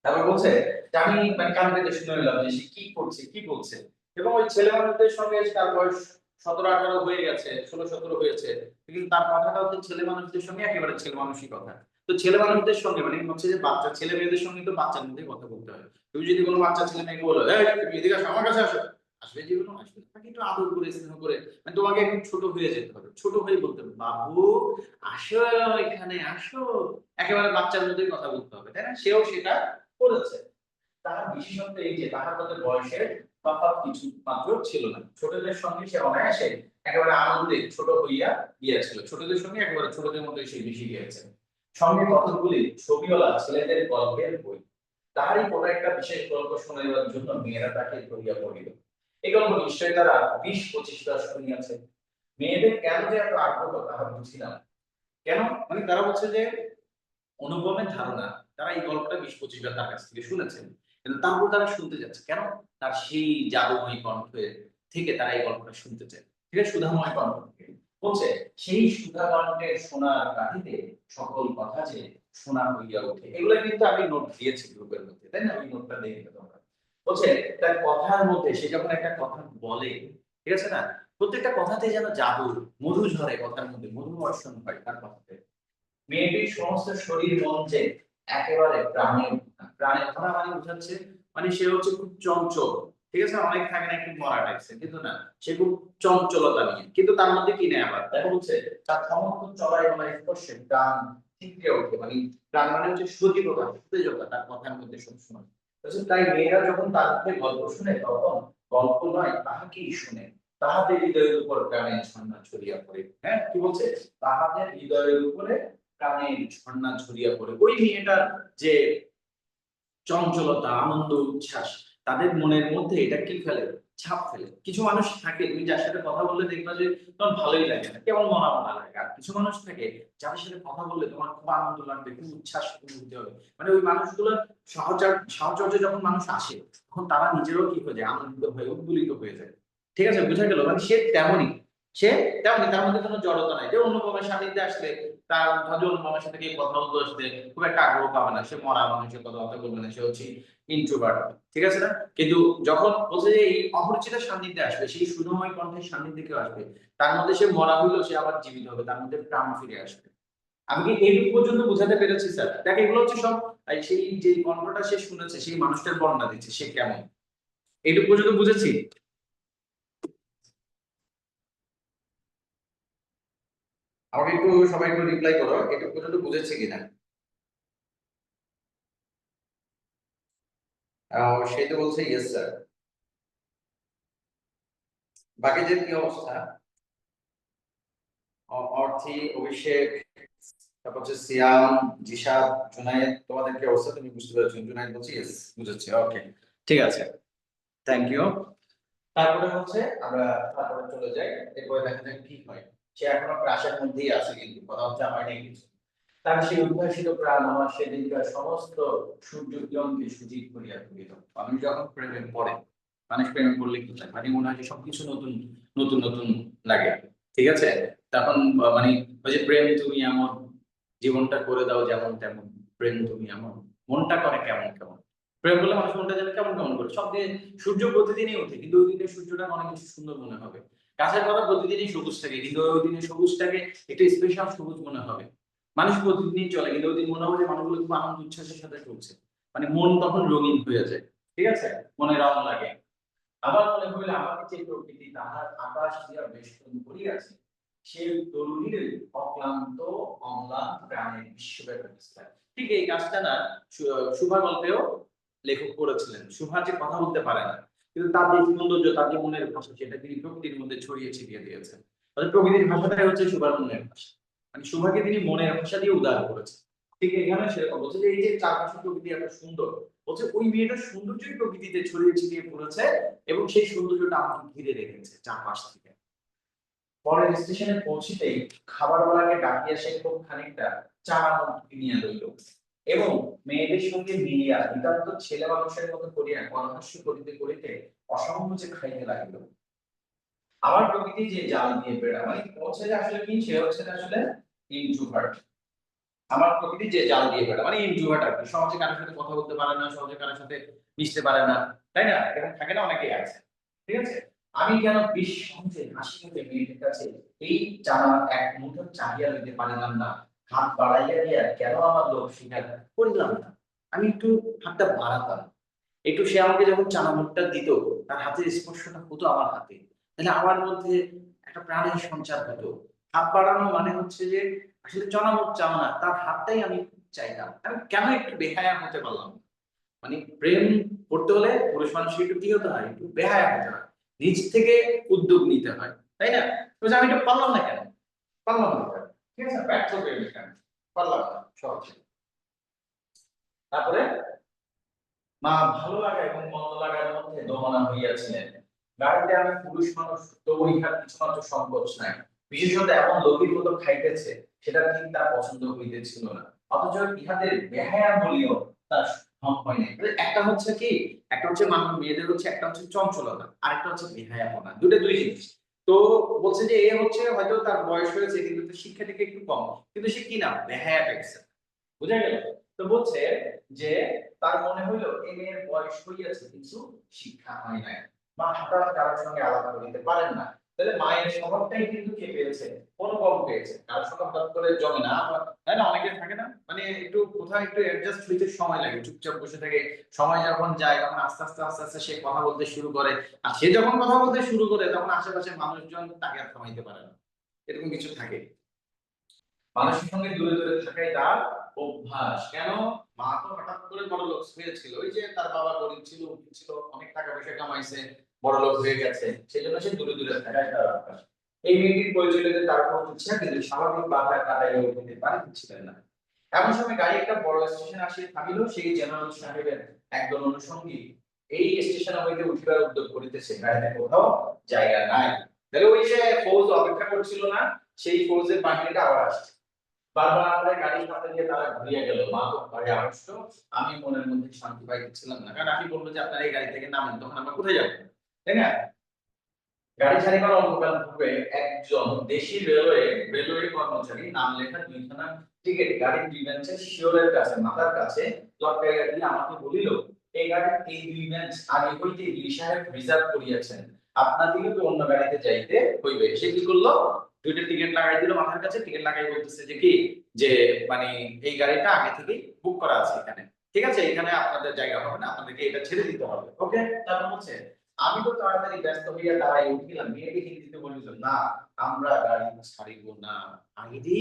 তারপর বলছে যে আমি মানে কান পেতে শুনে নিলাম যে সে কি করছে কি বলছে, এবং ওই ছেলে মানুষদের সঙ্গে তার বয়স 17 18 হয়ে গেছে, 16 17 হয়েছে, কিন্তু তার কথাটা হচ্ছে ছেলে মানুষদের সঙ্গে একেবারে ছেলে মানুষই কথা। তো ছেলে মানুষদের সঙ্গে মানে হচ্ছে যে বাচ্চা ছেলে মেয়েদের সঙ্গে তো বাচ্চার মধ্যে কথা বলতে হয়। তুমি যদি কোনো বাচ্চা ছেলে মেয়েকে বলো এই তুমি এদিকে আসো আমার কাছে আসো, আসবে জীবনও আসবে না। তাকে একটু আদর করে স্নেহ করে, মানে তোমাকে একটু ছোট হয়ে যেতে হবে, ছোট হয়ে বলতে হবে বাবু আসো এখানে আসো, একেবারে বাচ্চার মধ্যেই কথা বলতে হবে, তাই না? সেও সেটা করেছে। তার বিশেষত্ব এই যে তাহার মধ্যে বয়সের তফাৎ কিছু মাত্র ছিল না। ছোটদের সঙ্গে সে অনায়াসে একেবারে আনন্দে ছোট হইয়া গিয়েছিল, ছোটদের সঙ্গে একেবারে ছোটদের মতো সে মিশে গিয়েছে। সঙ্গে কতগুলি ছবিওয়ালা ছেলেদের গল্পের বই, তাহারই কোনো একটা বিশেষ গল্প শুনাইবার জন্য মেয়েরা তাকে ধরিয়া পড়িল। এই গল্প নিশ্চয়ই তারা 20-25 বার শুনিয়াছে। মেয়েদের কেন যে এত আগ্রহ তাহা বুঝিলাম। কেন? মানে তারা বলছে যে অনুপমের ধারণা তারা এই গল্পটা 20-25 বার তার কাছ থেকে শুনেছেন, কিন্তু তারপর তারা শুনতে যাচ্ছে কেন? তার সেই জাদুময়ী কণ্ঠে থেকে তারা এই গল্পটা শুনতে চায়, ঠিক আছে, সুধাময় কণ্ঠ থেকে। বলছে সেই সুধা কণ্ঠের সোনার কাঠিতে সকল কথা যে শোনা হইয়া ওঠে। এগুলো কিন্তু আমি নোট দিয়েছি গ্রুপের মধ্যে, তাই না? ওই নোটটা দেখবে তোমরা। বলছে তার কথার মধ্যে সে যখন একটা কথা বলে, ঠিক আছে না, প্রত্যেকটা কথাতে যেন জাদু, মধু ঝরে কথার মধ্যে, মধু বর্ষণ হয় তার কথাতে। মেয়েটির সমস্ত শরীর মন যে একেবারে প্রাণে ভরা। প্রাণে ভরা মানে বোঝাচ্ছে মানে সে হচ্ছে খুব চঞ্চল, ঠিক আছে, অনেক থাকে না একটু মরা টাইপসের, কিন্তু না, সে খুব চঞ্চলতা নিয়ে, কিন্তু তার মধ্যে কি নেই আবার দেখো, বলছে তার সমস্ত চলায় বলায় স্পর্শে প্রাণ ঠিকরে ওঠে, মানে প্রাণ মানে হচ্ছে সজীবতা, সতেজতা তার কথার মধ্যে সবসময়। বলছে তাই মেয়েরা যখন তার মুখে গল্প শুনে তখন গল্প নয় তাহাকেই শুনে, তাহাদের হৃদয়ের উপর প্রাণের ঝর্ণা ছড়িয়া পড়ে। হ্যাঁ, কি বলছে? তাহাদের হৃদয়ের উপরে প্রাণের ঝর্ণা ছড়িয়া পড়ে। ওই মেয়েটার যে চঞ্চলতা, আনন্দ, উচ্ছ্বাস তাদের মনের মধ্যে এটা কি ফেলে? ছাপ ফেলে। কিছু মানুষ থাকে তুমি যার সাথে কথা বললে দেখবা যে তোমার ভালোই লাগে না, কেমন মনা মনা লাগে। আর কিছু মানুষ থাকে যাদের সাথে কথা বললে তোমার খুব আনন্দ লাগবে, খুব উচ্ছ্বাস অনুভূতি হবে। মানে ওই মানুষগুলোর সাহচর্যে যখন মানুষ আসে তখন তারা নিজেরাও কি হয়ে যায়? আনন্দিত হয়ে উদ্দুলিত হয়ে যায়। ঠিক আছে, বুঝা গেল? মানে সে তেমনই, সে তেমনই, তার মধ্যে কোনো জড়তা নাই। যে অনুপমের সান্নিধ্যে আসলে তার ধরো অনুপমের সাথে গিয়ে কথা বলতে আসলে খুব একটা আগ্রহ পাবে না, সে মরা মানুষের কথা বলবে না, সে হচ্ছে ইন্ট্রোভার্ট, ঠিক আছে না? কিন্তু যখন বলছে যে এই অপরিচিতের সান্নিধ্যে আসবে, সেই সুধময় কণ্ঠের সান্নিধ্যে কেউ আসবে, তার মধ্যে সে মরা হইলেও সে আবার জীবিত হবে, তার মধ্যে প্রাণ ফিরে আসবে। আমি কি এইটুকু পর্যন্ত বোঝাতে পেরেছি স্যার? দেখ এগুলো হচ্ছে সব সেই যে কণ্ঠটা সে শুনেছে সেই মানুষটার বর্ণনা দিচ্ছে সে কেমন। এইটুকু পর্যন্ত বুঝেছি? আমাকে একটু সবাই একটু রিপ্লাই করো, এটুকু পর্যন্ত বুঝেছে কিনা। সে তো বলছে ইয়েস স্যার। বাকিদের কি অবস্থা? অর্থী, অভিষেক, তারপর হচ্ছে সিয়াম, জিশাদ, জুনায়েদ, তোমাদের কি অবস্থা? তুমি বুঝতে পেরেছো? জুনায়েদ বলছি ইয়েস, বুঝেছি, ওকে, ঠিক আছে, থ্যাংক ইউ। তারপরে হচ্ছে আমরা তারপরে চলে যাই, এরপরে দেখা যাক কি হয়। সে এখনো ক্রাশের মধ্যেই আছে, কিন্তু কথা হচ্ছে হয় নাই কিছু। তার সেই উদ্ভাসিত প্রাণ আমার সেদিনকার সমস্ত সূর্য কিরণকে সুজিত করিয়া তুলিল। মানুষ যখন প্রেমে পড়ে, মানুষ প্রেমে পড়লে কি হয়? মানে মনে হয় যে সবকিছু নতুন নতুন নতুন লাগে, ঠিক আছে? তখন মানে ওই যে প্রেম তুমি এমন, জীবনটা করে দাও যেমন তেমন, প্রেম তুমি এমন, মনটা করে কেমন কেমন। প্রেম করলে মানুষ মনটা যেন কেমন কেমন করে। সব দিন সূর্য প্রতিদিনই ওঠে, কিন্তু ওই দিনের সূর্যটা অনেক বেশি সুন্দর মনে হবে। গাছের পাতা প্রতিদিনই সবুজ থাকে, কিন্তু ওই দিনের সবুজটাকে একটু স্পেশাল সবুজ মনে হবে। মানুষ প্রতিদিন চলে, কিন্তু ওই দিন মনে হবে যে মানুষগুলো খুব আনন্দ উচ্ছ্বাসের সাথে চলছে। মানে মন তখন রঙিন হয়ে যায়, ঠিক আছে, মনে রং লাগে। আবার মনে হইলে আমাকে যে প্রকৃতি তাহার আকাশ দিয়া বেষ্টন করিয়াছে, সে তরুণীর অক্লান্ত অম্লান প্রাণের বিশ্বব্যাপী বিস্তার। ঠিক এই কাজটা না সুভা গল্পেও লেখক করেছিলেন। সুভা যে কথা বলতে পারে না, কিন্তু তার যে সৌন্দর্য, তার যে মনের ভাষা, সেটা তিনি প্রকৃতির মধ্যে ছড়িয়ে ছিটিয়ে দিয়েছেন। তাহলে প্রকৃতির ভাষাটাই হচ্ছে সুভার মনের ভাষা, মানে সুভাকে তিনি মনের ভাষা দিয়ে উদার করেছেন। ঠিক এখানে সেরকম বলছে যে এই যে চারপাশে প্রকৃতি এত সুন্দর, বলছে ওই মেয়েটার সৌন্দর্যই প্রকৃতিতে ছড়িয়ে ছিটিয়ে পড়েছে, এবং সেই সৌন্দর্যটা আমাকে ঘিরে রেখেছে চারপাশ থেকে। পরের স্টেশনে পৌঁছিতেই খাবারওয়ালাকে ডাকিয়া সে খুব খানিকটা চা কিনিয়া লইল, এবং মেয়েদের সঙ্গে মিলিয়া নিতান্ত ছেলে মানুষের মতো করিয়া পরামর্শ করিতে করিতে অসংকোচে খাইতে লাগিল। আমার প্রকৃতি যে জাল দিয়ে বেড়া, মানে হচ্ছে যে আসলে কি, সে হচ্ছে আসলে ইন্ট্রোভার্ট। আমার প্রকৃতি যে জাল দিয়ে বেড়া মানে ইন্ট্রোভার্ট আর কি, সহজে কারোর সাথে কথা বলতে পারে না, সহজে কারোর সাথে মিশতে পারে না, তাই না? এরকম থাকে না, অনেকেই আছে, ঠিক আছে। আমি কেন সহজে হাসি মুখে মেয়েটির কাছে এই জানা এক মুঠো চাহিয়া লইতে পারিলাম না? হাত বাড়াইয়া দিয়া কেন আমার লোক স্বীকার করিলাম না? আমি একটু হাতটা বাড়াতাম, একটু সে আমাকে যখন চানামুটটা দিত, তার হাতের স্পর্শটা হতো আমার হাতে, তাহলে আমার মধ্যে একটা প্রাণের সঞ্চার হতো। হাত বাড়ানো মানে হচ্ছে যে আসলে চানামুট চাও না, তার হাতটাই আমি চাইতাম। আমি কেন একটু বেহায়া হতে পারলাম না? মানে প্রেম করতে হলে পুরুষ মানুষকে একটু কি হতে হয়, একটু বেহায়া হতে হয়, নিজ থেকে উদ্যোগ নিতে হয়, তাই না? তো যে আমি এটা পারলাম না কেন, পারলাম না কেন? ঠিক আছে, ব্যর্থ হয়ে গেলাম, পারলাম না, সহজ। তারপরে মা ভালো লাগা এবং মন্দ লাগার মধ্যে দোমনা হইয়াছিলেন। গাড়িতে আমি পুরুষ মানুষ, তবু ইহার কিছুমাত্র সংকোচ নাই। বিশেষত এমন লোকের মতো খাইতেছে, সেটা ঠিক তার পছন্দ হইতেছিল না। অথচ ইহাদের বেহায়া বলিও তার ভ্রম হয় নাই। একটা হচ্ছে কি, একটা হচ্ছে মানুষ মেয়েদের হচ্ছে, একটা হচ্ছে চঞ্চলতা, আরেকটা হচ্ছে বেহায়াপনা, দুটো দুই জিনিস। তো বলছে যে এ হচ্ছে হয়তো তার বয়স হয়েছে কিন্তু তার শিক্ষা থেকে একটু কম, কিন্তু সে কি না বেহায়া পেয়েছে, বুঝা গেল? তো বলছে যে তার মনে হইল এই মেয়ের বয়স হইয়াছে কিন্তু শিক্ষা হয় নাই, মা হঠাৎ কারোর সঙ্গে আলাপ করিতে পারেন না। তাহলে মায়ের স্বভাবটাই কিন্তু কে পেয়েছে, অনুভব পেয়েছে, কারোর সঙ্গে হঠাৎ করে জমে না, তাই না? অনেকে থাকে না, মানে একটু কোথাও একটু অ্যাডজাস্ট হইতে সময় লাগে, চুপচাপ বসে থাকে, সময় যখন যায় তখন আস্তে আস্তে আস্তে আস্তে সে কথা বলতে শুরু করে। আর সে যখন কথা বলতে শুরু করে তখন আশেপাশের মানুষজন তাকে আর থামাইতে পারে না, এরকম কিছু থাকে। মানুষের সঙ্গে দূরে দূরে থাকাই তার অভ্যাস। কেন? মা তো হঠাৎ করে বড়লোক হয়েছিল, ওই যে তার বাবা গরিব ছিল, উকিল ছিল, অনেক টাকা পয়সা কামাইছে, বড়লোক হয়ে গেছে, সেই জন্য সে দূরে দূরে থাকাই তার অভ্যাস। এই মেয়েটির পরিচয় দিতে তার কোনো ইচ্ছা, কিন্তু স্বাভাবিক বাধা কাটাইয়া উঠিতে পারিতেছিলেন না। এমন সময় গাড়ি একটা বড় স্টেশনে আসিয়া থামিল। সেই জেনারেল সাহেবের একদল অনুষঙ্গী এই স্টেশন হইতে উঠিবার উদ্যোগ করিতেছে, গাড়িতে কোথাও জায়গা নাই। তাহলে ওই যে ফৌজ অপেক্ষা করছিল না, সেই ফৌজের বাহিনীটা আবার আসছে। বারবার আমাদের গাড়ির সাথে দিয়ে তারা ঘুরিয়ে গেল। মা তো ভয়ে আড়ষ্ট, আমি মনের মধ্যে শান্তি পাইতেছিলাম না, কারণ আমি বলবো যে আপনারা এই গাড়ি থেকে নামেন, তখন আমরা কোথায় যাবো, তাই না? গাড়ি ছাড়িবার অল্পকাল পূর্বে একজন দেশি রেলওয়ে কর্মচারী নাম লেখা দুইখানা টিকিট গাড়ির দুই বেঞ্চের শিওরের কাছে, মাথার কাছে লটকাইয়া দিয়ে আমাকে বলিল, এই গাড়ির এই দুই বেঞ্চ আগে হইতে ইলি সাহেব রিজার্ভ করিয়াছেন, আপনাদিকে তো অন্য গাড়িতে যাইতে হইবে। সে কি করলো, দুইটা টিকিট লাগাই দিল মাথার কাছে, টিকিট লাগাই বলতেছে যে কি, যে মানে এই গাড়িটা আগে থেকে বুক করা আছে এখানে, ঠিক আছে, এখানে আপনাদের জায়গা হবে না, আপনাদেরকে এটা ছেড়ে দিতে হবে, ওকে? তারপর হচ্ছে আমি তো তাড়াতাড়ি ব্যস্ত হইয়া দাঁড়াই উঠিলাম, মেয়েকে হিন্দিতে বলিল, না আমরা গাড়ি ছাড়িব না। আইরে,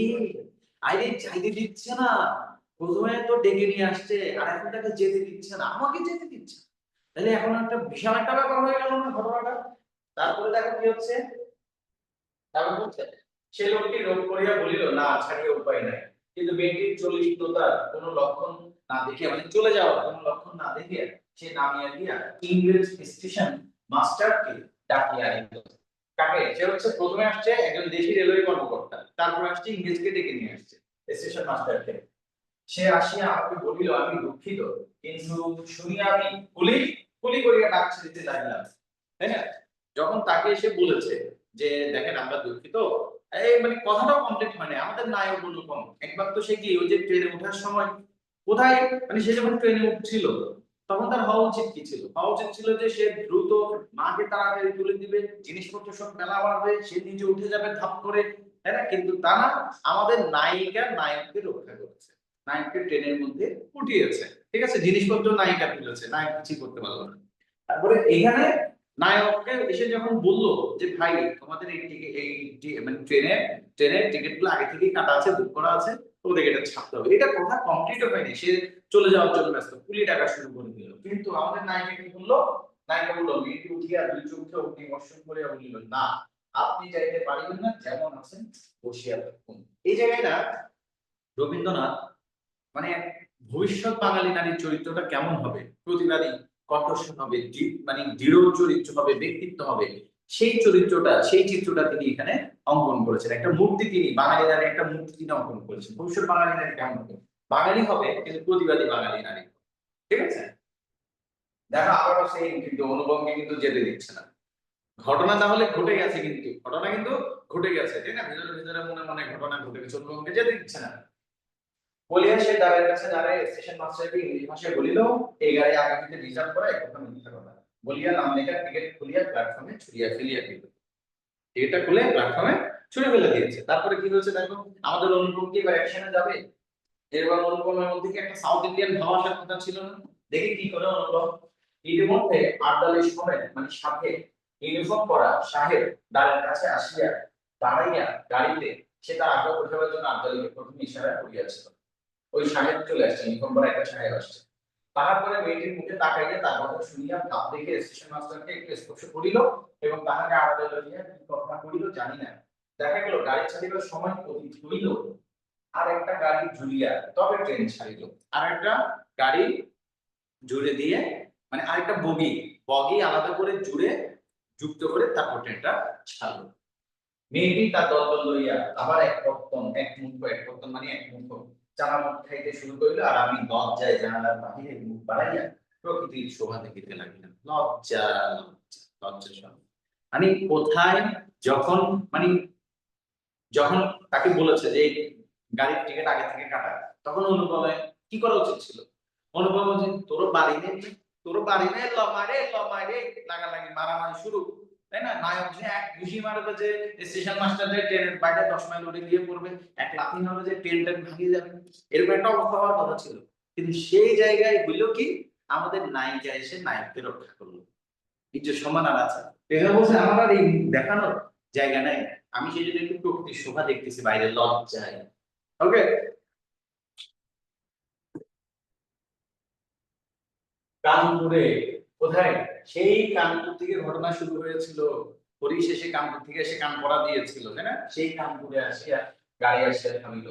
আইরে যাইতে দিচ্ছে না, প্রথমে তো ডেকে নিয়ে আসছে আর এখন তাকে যেতে দিচ্ছে না, আমাকে যেতে দিচ্ছে না। তাহলে এখন একটা বিশাল একটা ব্যাপার হয়ে গেল না ঘটনাটা। তারপরে দেখো কি হচ্ছে, তারপর হচ্ছে সে লোকটি রোগ করিয়া বলিল, না ছাড়িয়া উপায় নাই। কিন্তু মেয়েটির চলিষ্ণুতার কোনো লক্ষণ না দেখিয়া, মানে চলে যাওয়ার কোনো লক্ষণ না দেখিয়া সে নামিয়া গিয়া ইংরেজ স্টেশন মাস্টারকে ডাকিয়া আনিল। কাকে? সে হচ্ছে প্রথমে আসছে একজন দেশি রেলওয়ে কর্মকর্তা, তারপর আসছে ইংরেজকে ডেকে নিয়ে আসছে, স্টেশন মাস্টারকে। সে আসিয়া আমাকে বলিল, আমি দুঃখিত, কিন্তু শুনিয়া আমি কুলি কুলি করিয়া ডাকছে দিতে লাগিলাম, তাই না? যখন তাকে এসে বলেছে যে দেখেন আমরা দুঃখিত, এই মানে কথাটাও কমপ্লিট হয়নি, আমাদের নায়ক অনুপম একবার তো সে কি ওই যে ট্রেনে ওঠার সময় কোথায়, মানে সে যখন ট্রেনে উঠছিল তখন তার হওয়া উচিত কি ছিল, হওয়া উচিত ছিল যে সে দ্রুত মাকে তাড়াতাড়ি তুলে দিবে, জিনিসপত্র সব মেলা বাড়বে, সে নিজে উঠে যাবে ধাপ করে, তাই না? কিন্তু তা না, আমাদের নায়িকা নায়ককে রক্ষা করেছে, নায়ককে ট্রেনের মধ্যে উঠিয়েছে, ঠিক আছে, জিনিসপত্র নায়িকা তুলেছে, নায়ক কিছু করতে পারলো না। তারপরে এখানে নায়ককে এসে যখন বললো যে ভাই তোমাদের এই টিকিট এই মানে ট্রেনের টিকিট গুলো আগে থেকেই কাটা আছে, বুক করা আছে, তোমাদের এটা ছাড়তে হবে, এটা কথা কমপ্লিট হয়নি, সে চলে যাওয়ার জন্য ব্যস্ত, কুলি টাকা শুরু করে দিল। কিন্তু আমাদের নায়িকা কি বললো, নায়িকা বললো, মেয়েটি উঠিয়া দুই চোখে অগ্নিবর্ষণ করিয়া বলিল, না আপনি যাইতে পারিবেন না, যেমন আছেন বসিয়া থাকুন। এই জায়গায় না রবীন্দ্রনাথ মানে ভবিষ্যৎ বাঙালি নারীর চরিত্রটা কেমন হবে, প্রতিবাদী, কণ্ঠস্বর হবে, মানে দৃঢ় চরিত্র হবে, ব্যক্তিত্ব হবে, সেই চরিত্রটা, সেই চিত্রটা তিনি এখানে অঙ্কন করেছেন। একটা মূর্তি তিনি, বাঙালি নারী একটা মূর্তি তিনি অঙ্কন করেছেন। ভবিষ্যৎ বাঙালি নারী কেমন হবে, বাঙালি হবে কিন্তু প্রতিবাদী বাঙালি নারী, ঠিক আছে? দেখো আবারও সেই কিন্তু অনুপমকে কিন্তু যেতে দিচ্ছে না, ঘটনা তাহলে ঘটে গেছে, কিন্তু ঘটনা কিন্তু ঘটে গেছে, তাই না? ভিতরে ভিতরে মনে মনে ঘটনা ঘটে গেছে, অনুপমকে যেতে দিচ্ছে না। বলিয়া সে দ্বারের কাছে দাঁড়ায় স্টেশন মাস্টারকে ইংরেজি ভাষায় বলিল, এই গাড়ি আগামীতে রিজার্ভ করা একথা মিথ্যা কথা বলিয়া নাম লেখা টিকিট খুলিয়া প্ল্যাটফর্মে ছুড়িয়া ফেলিয়া দিল। টিকিটটা খুলে প্ল্যাটফর্মে ছুড়ে ফেলে দিয়েছে। তারপরে কি হয়েছে দেখো, আমাদের অনুপম কি এবার অ্যাকশনে যাবে? এরপর অনুপমের মধ্যে কি একটা সাউথ ইন্ডিয়ান ভাব আসার কথা ছিল না? দেখি কি করে অনুপম। ইতিমধ্যে আটদলের সময় মানে সাথে ইউনিফর্ম পরা সাহেব দ্বারের কাছে আসিয়া দাঁড়াইয়া গাড়িতে সে তার আগ্রহ উঠাবার জন্য আটদলকে প্রথমে ইশারা করিয়াছিল। ওই সাহেব চলে আসছে, ইউনিফর্ম পরা একটা সাহেব আসছে। তারপরে মেয়েটির মুখে তাকাইয়া তার কথা শুনিয়া ভাব দেখে স্টেশন মাস্টারকে একটু স্পর্শ করিল এবং তাহাকে আড়ালে লইয়া কি কথা করিল জানি না। দেখা গেল গাড়ি ছাড়িবার সময় অতীত হইল, আর একটা গাড়ি ঝুলিয়া তবে ট্রেন ছাড়িল। আর একটা গাড়ি জুড়ে দিয়ে মানে আরেকটা বগি বগি আলাদা করে জুড়ে যুক্ত করে তারপর ট্রেনটা ছাড়লো। মেয়েটি তার দল লইয়া আবার এক পত্তন মানে এক মুঠো চানা মুখ খাইতে শুরু করিল, আর আমি লজ্জায় জানালার বাহিরে মুখ বাড়াইয়া প্রকৃতির শোভা দেখিতে লাগিলাম। লজ্জা লজ্জা লজ্জা সব মানে কোথায় যখন মানে যখন তাকে বলেছে যে গাড়ির টিকিট আগে থেকে কাটা, তখন অনুপমে কি করা উচিত ছিল? অনুপম যে তোর বাড়ি নেই লমারে লাগালাগি মারামারি শুরু, তাই না? নায়ক যে এক ঘুষি মারবে যে স্টেশন মাস্টার যে ট্রেনের বাইরে 10 মাইল উঠে গিয়ে পড়বে, এক লাথি মারবে যে ট্রেনটা ভাঙিয়ে যাবে, এরকম একটা অবস্থা হওয়ার কথা ছিল। কিন্তু সেই জায়গায় হইলো কি, আমাদের নায়িকা এসে নায়ককে রক্ষা করলো। এই যে সমান আর আছে, এখানে বলছে আমার আর এই দেখানোর জায়গা নাই, আমি সেই জন্য একটু প্রকৃতির শোভা দেখতেছি বাইরে লজ্জায়। ওকে, কানপুরে কোথায়? সেই কানপুর থেকে ঘটনা শুরু হয়েছিল, পরিশেষে কানপুর থেকে এসে কান পড়া দিয়েছিল, তাই না? সেই কানপুরে আসিয়া গাড়ি আসিয়া থামিল।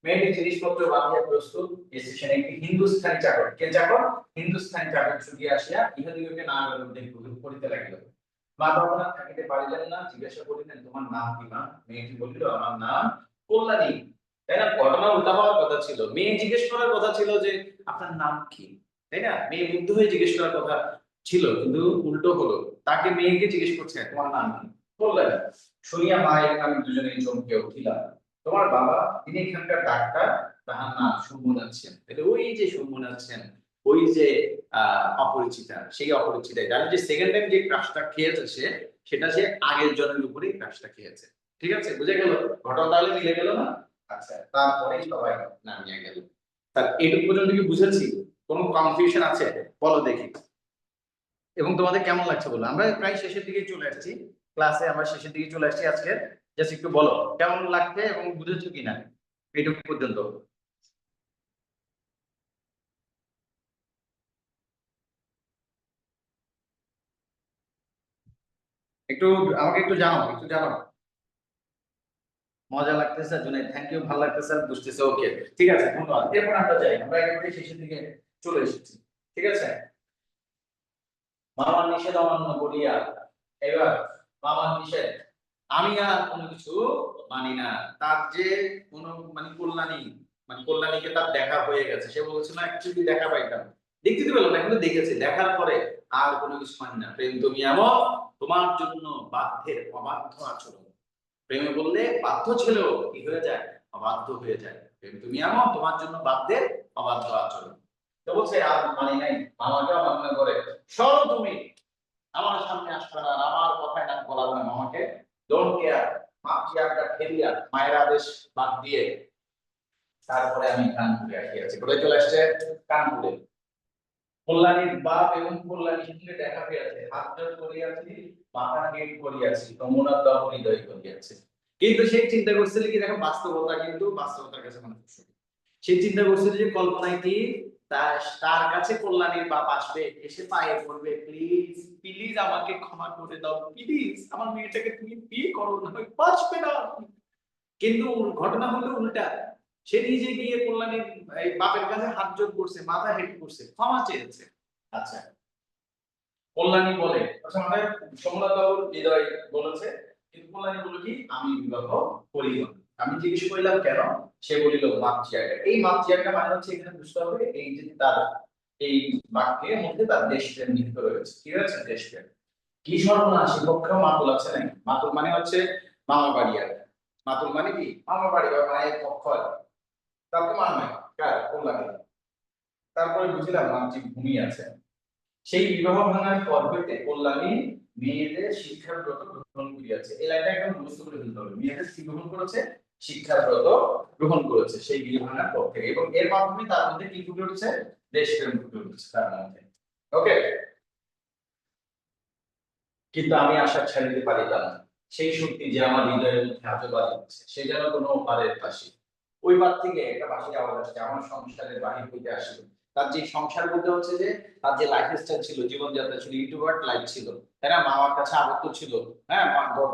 মেয়েটি জিনিসপত্র বাঁধিয়া প্রস্তুত। স্টেশনে একটি হিন্দুস্থানি চাকর, কে চাকর? হিন্দুস্থানি চাকর ছুটিয়া আসিয়া ইহাদিগকে না করিতে লাগিল। মা বাবা থাকিতে পারিলেন না, জিজ্ঞাসা করিলেন তোমার নাম কি মা? মেয়েটি বলিল আমার নাম কল্যাণী। তাই না? ঘটনা উল্টা হওয়ার কথা ছিল, মেয়ে জিজ্ঞেস করার কথা ছিল যে আপনার নাম কি, তাই না? মেয়ে মুগ্ধ হয়ে জিজ্ঞেস করার কথা ছিল, কিন্তু উল্টো হলো, তাকে মেয়েকে জিজ্ঞেস করছে তোমার নাম কি? কল্যাণী। শুনিয়া মা এবং আমি দুজনেই চমকে উঠিলাম। তোমার বাবা তিনি এখানকার ডাক্তার, তাহার নাম শম্ভুনাথ সেন। তাহলে ওই যে শম্ভুনাথ সেন, ওই যে অপরিচিতা, সেই অপরিচিতা তাহলে যে সেকেন্ড টাইম যে ক্রাশটা খেয়েছে সে, সেটা সে আগের জনের উপরেই ক্রাশটা খেয়েছে। ঠিক আছে, বুঝে গেল? ঘটনা তাহলে মিলে গেল না? আচ্ছা, তারপরেই সবাই নামিয়ে গেল। তার এইটুকু পর্যন্ত কি বুঝেছি? কোনো কনফিউশন আছে বলো দেখি, এবং তোমাদের কেমন লাগছে বলো। আমরা প্রায় শেষের দিকে চলে আসছি, ক্লাসে আমরা শেষের দিকে চলে আসছি আজকে। জাস্ট একটু বলো কেমন লাগছে এবং বুঝেছো কিনা এইটুকু পর্যন্ত। একটু আমাকে একটু জানাও, একটু জানাও। মজা লাগতেছে জুনাই, থ্যাংক ইউ, ভালো লাগতেছে, বুঝতেছে, ওকে ঠিক আছে, ধন্যবাদ। এরপর আমরা যাই, আমরা একেবারে শেষের দিকে চলে এসেছি, ঠিক আছে। মামার নিষেধ অমান্য করিয়া, এবার মামার নিষেধ আমি আর কোনো কিছু মানি না। তার যে কোনো মানে কল্যাণী, মানে কল্যাণীকে তার দেখা হয়ে গেছে, সে বলছিল অ্যাকচুয়ালি দেখা পাইতাম, দেখতে তো পেলাম না, কিন্তু দেখেছি, দেখার পরে আর কোনো কিছু মানি না। প্রেম তুমি এমন, তোমার জন্য বাধ্যের অবাধ্য আচরণ। প্রেমে বললে বাধ্য ছেলেও কি হয়ে যায়? অবাধ্য হয়ে যায়। প্রেম তুমি এমন, তোমার জন্য বাধ্যের অবাধ্য আচরণ। তো বলছে আর মানি নাই, আমাকে অমান্য করে সরো তুমি, আমার সামনে আসবে না, আমার কথায় নাক গলাবে না, মামাকে ডোন্ট কেয়ার। মা চেয়ারটা ফেলিয়া মায়ের আদেশ বাদ দিয়ে তারপরে আমি কানপুরে আসিয়াছি। কোথায় চলে আসছে? কানপুরে। কল্যাণীর বাপ এবং কল্যাণীর সঙ্গে দেখা পেয়েছে, হাত জোড় করিয়াছি, মাথা হেট করিয়াছি, যমুনার দহ হৃদয় করিয়াছে। কিন্তু সেই চিন্তা করছিল কি, দেখো বাস্তবতা কিন্তু বাস্তবতার কাছে মানুষ, সেই চিন্তা করছিল যে কল্পনায় কি তার কাছে কল্যাণীর বাপ আসবে, এসে পায়ে পড়বে, প্লিজ প্লিজ আমাকে ক্ষমা করে দাও, প্লিজ আমার মেয়েটাকে তুমি বিয়ে করো, না হয় বাঁচবে না। কিন্তু ঘটনা হলো উল্টা, সে নিজে গিয়ে কল্যাণীর এই বাপের কাছে হাত জোড় করছে, মাথা হেট করছে, ক্ষমা চেয়েছে। আচ্ছা, কল্যাণী বলে, আচ্ছা আমাদের সমুদ্র বাবুর হৃদয় বলেছে, কিন্তু কল্যাণী বলে কি আমি বিবাহ করিব না। আমি জিজ্ঞেস করলাম কেন? সে বলিল মাতৃয়াগা। এই মাতৃয়াগা মানে হচ্ছে এখানে বুঝতে হবে এই যে তার এই বাক্যের মধ্যে তার দেশপ্রেম নিহিত রয়েছে। কি রয়েছে? দেশপ্রেম। কি সর্বনাশ, পক্ষেও মাতুল আছে নাকি? মাতুল মানে হচ্ছে মামা বাড়ি, আর মাতুল মানে কি মামা বাড়ি বা মায়ের পক্ষ, তার তো মা নয়, কার? কল্যাণী। তারপরে বুঝলাম মাতৃভূমি আছে। সেই বিবাহ ভাঙার পর হইতে কল্যাণী মেয়েদের শিক্ষার ব্রত গ্রহণ করিয়াছে। এই লাইনটা একদম মুখস্থ করে ফেলতে হবে। মেয়েদের কি গ্রহণ করেছে? শিক্ষার ব্রত গ্রহণ করেছে সেই বিবাহ ভাঙার পর থেকে, এবং এর মাধ্যমে তার মধ্যে কি ফুটে উঠেছে? দেশপ্রেম ফুটে উঠেছে তার মধ্যে। ওকে, কিন্তু আমি আশা ছাড়িতে পারিলাম না। সেই শক্তি যে আমার হৃদয়ের মধ্যে আজও বাজিতেছে, সে যেন কোনো পারের বাঁশি। ওই পার থেকে একটা বাঁশির আওয়াজ আসছে, আমার সংসারের বাহির হইতে আসিল। তার যে সংসার বলতে হচ্ছে যে তার যে লাইফ স্টাইল ছিল, জীবনযাত্রা ছিল, ইন্ট্রোভার্ট লাইফ ছিল, তাই না, মামার কাছে আবদ্ধ ছিল, হ্যাঁ,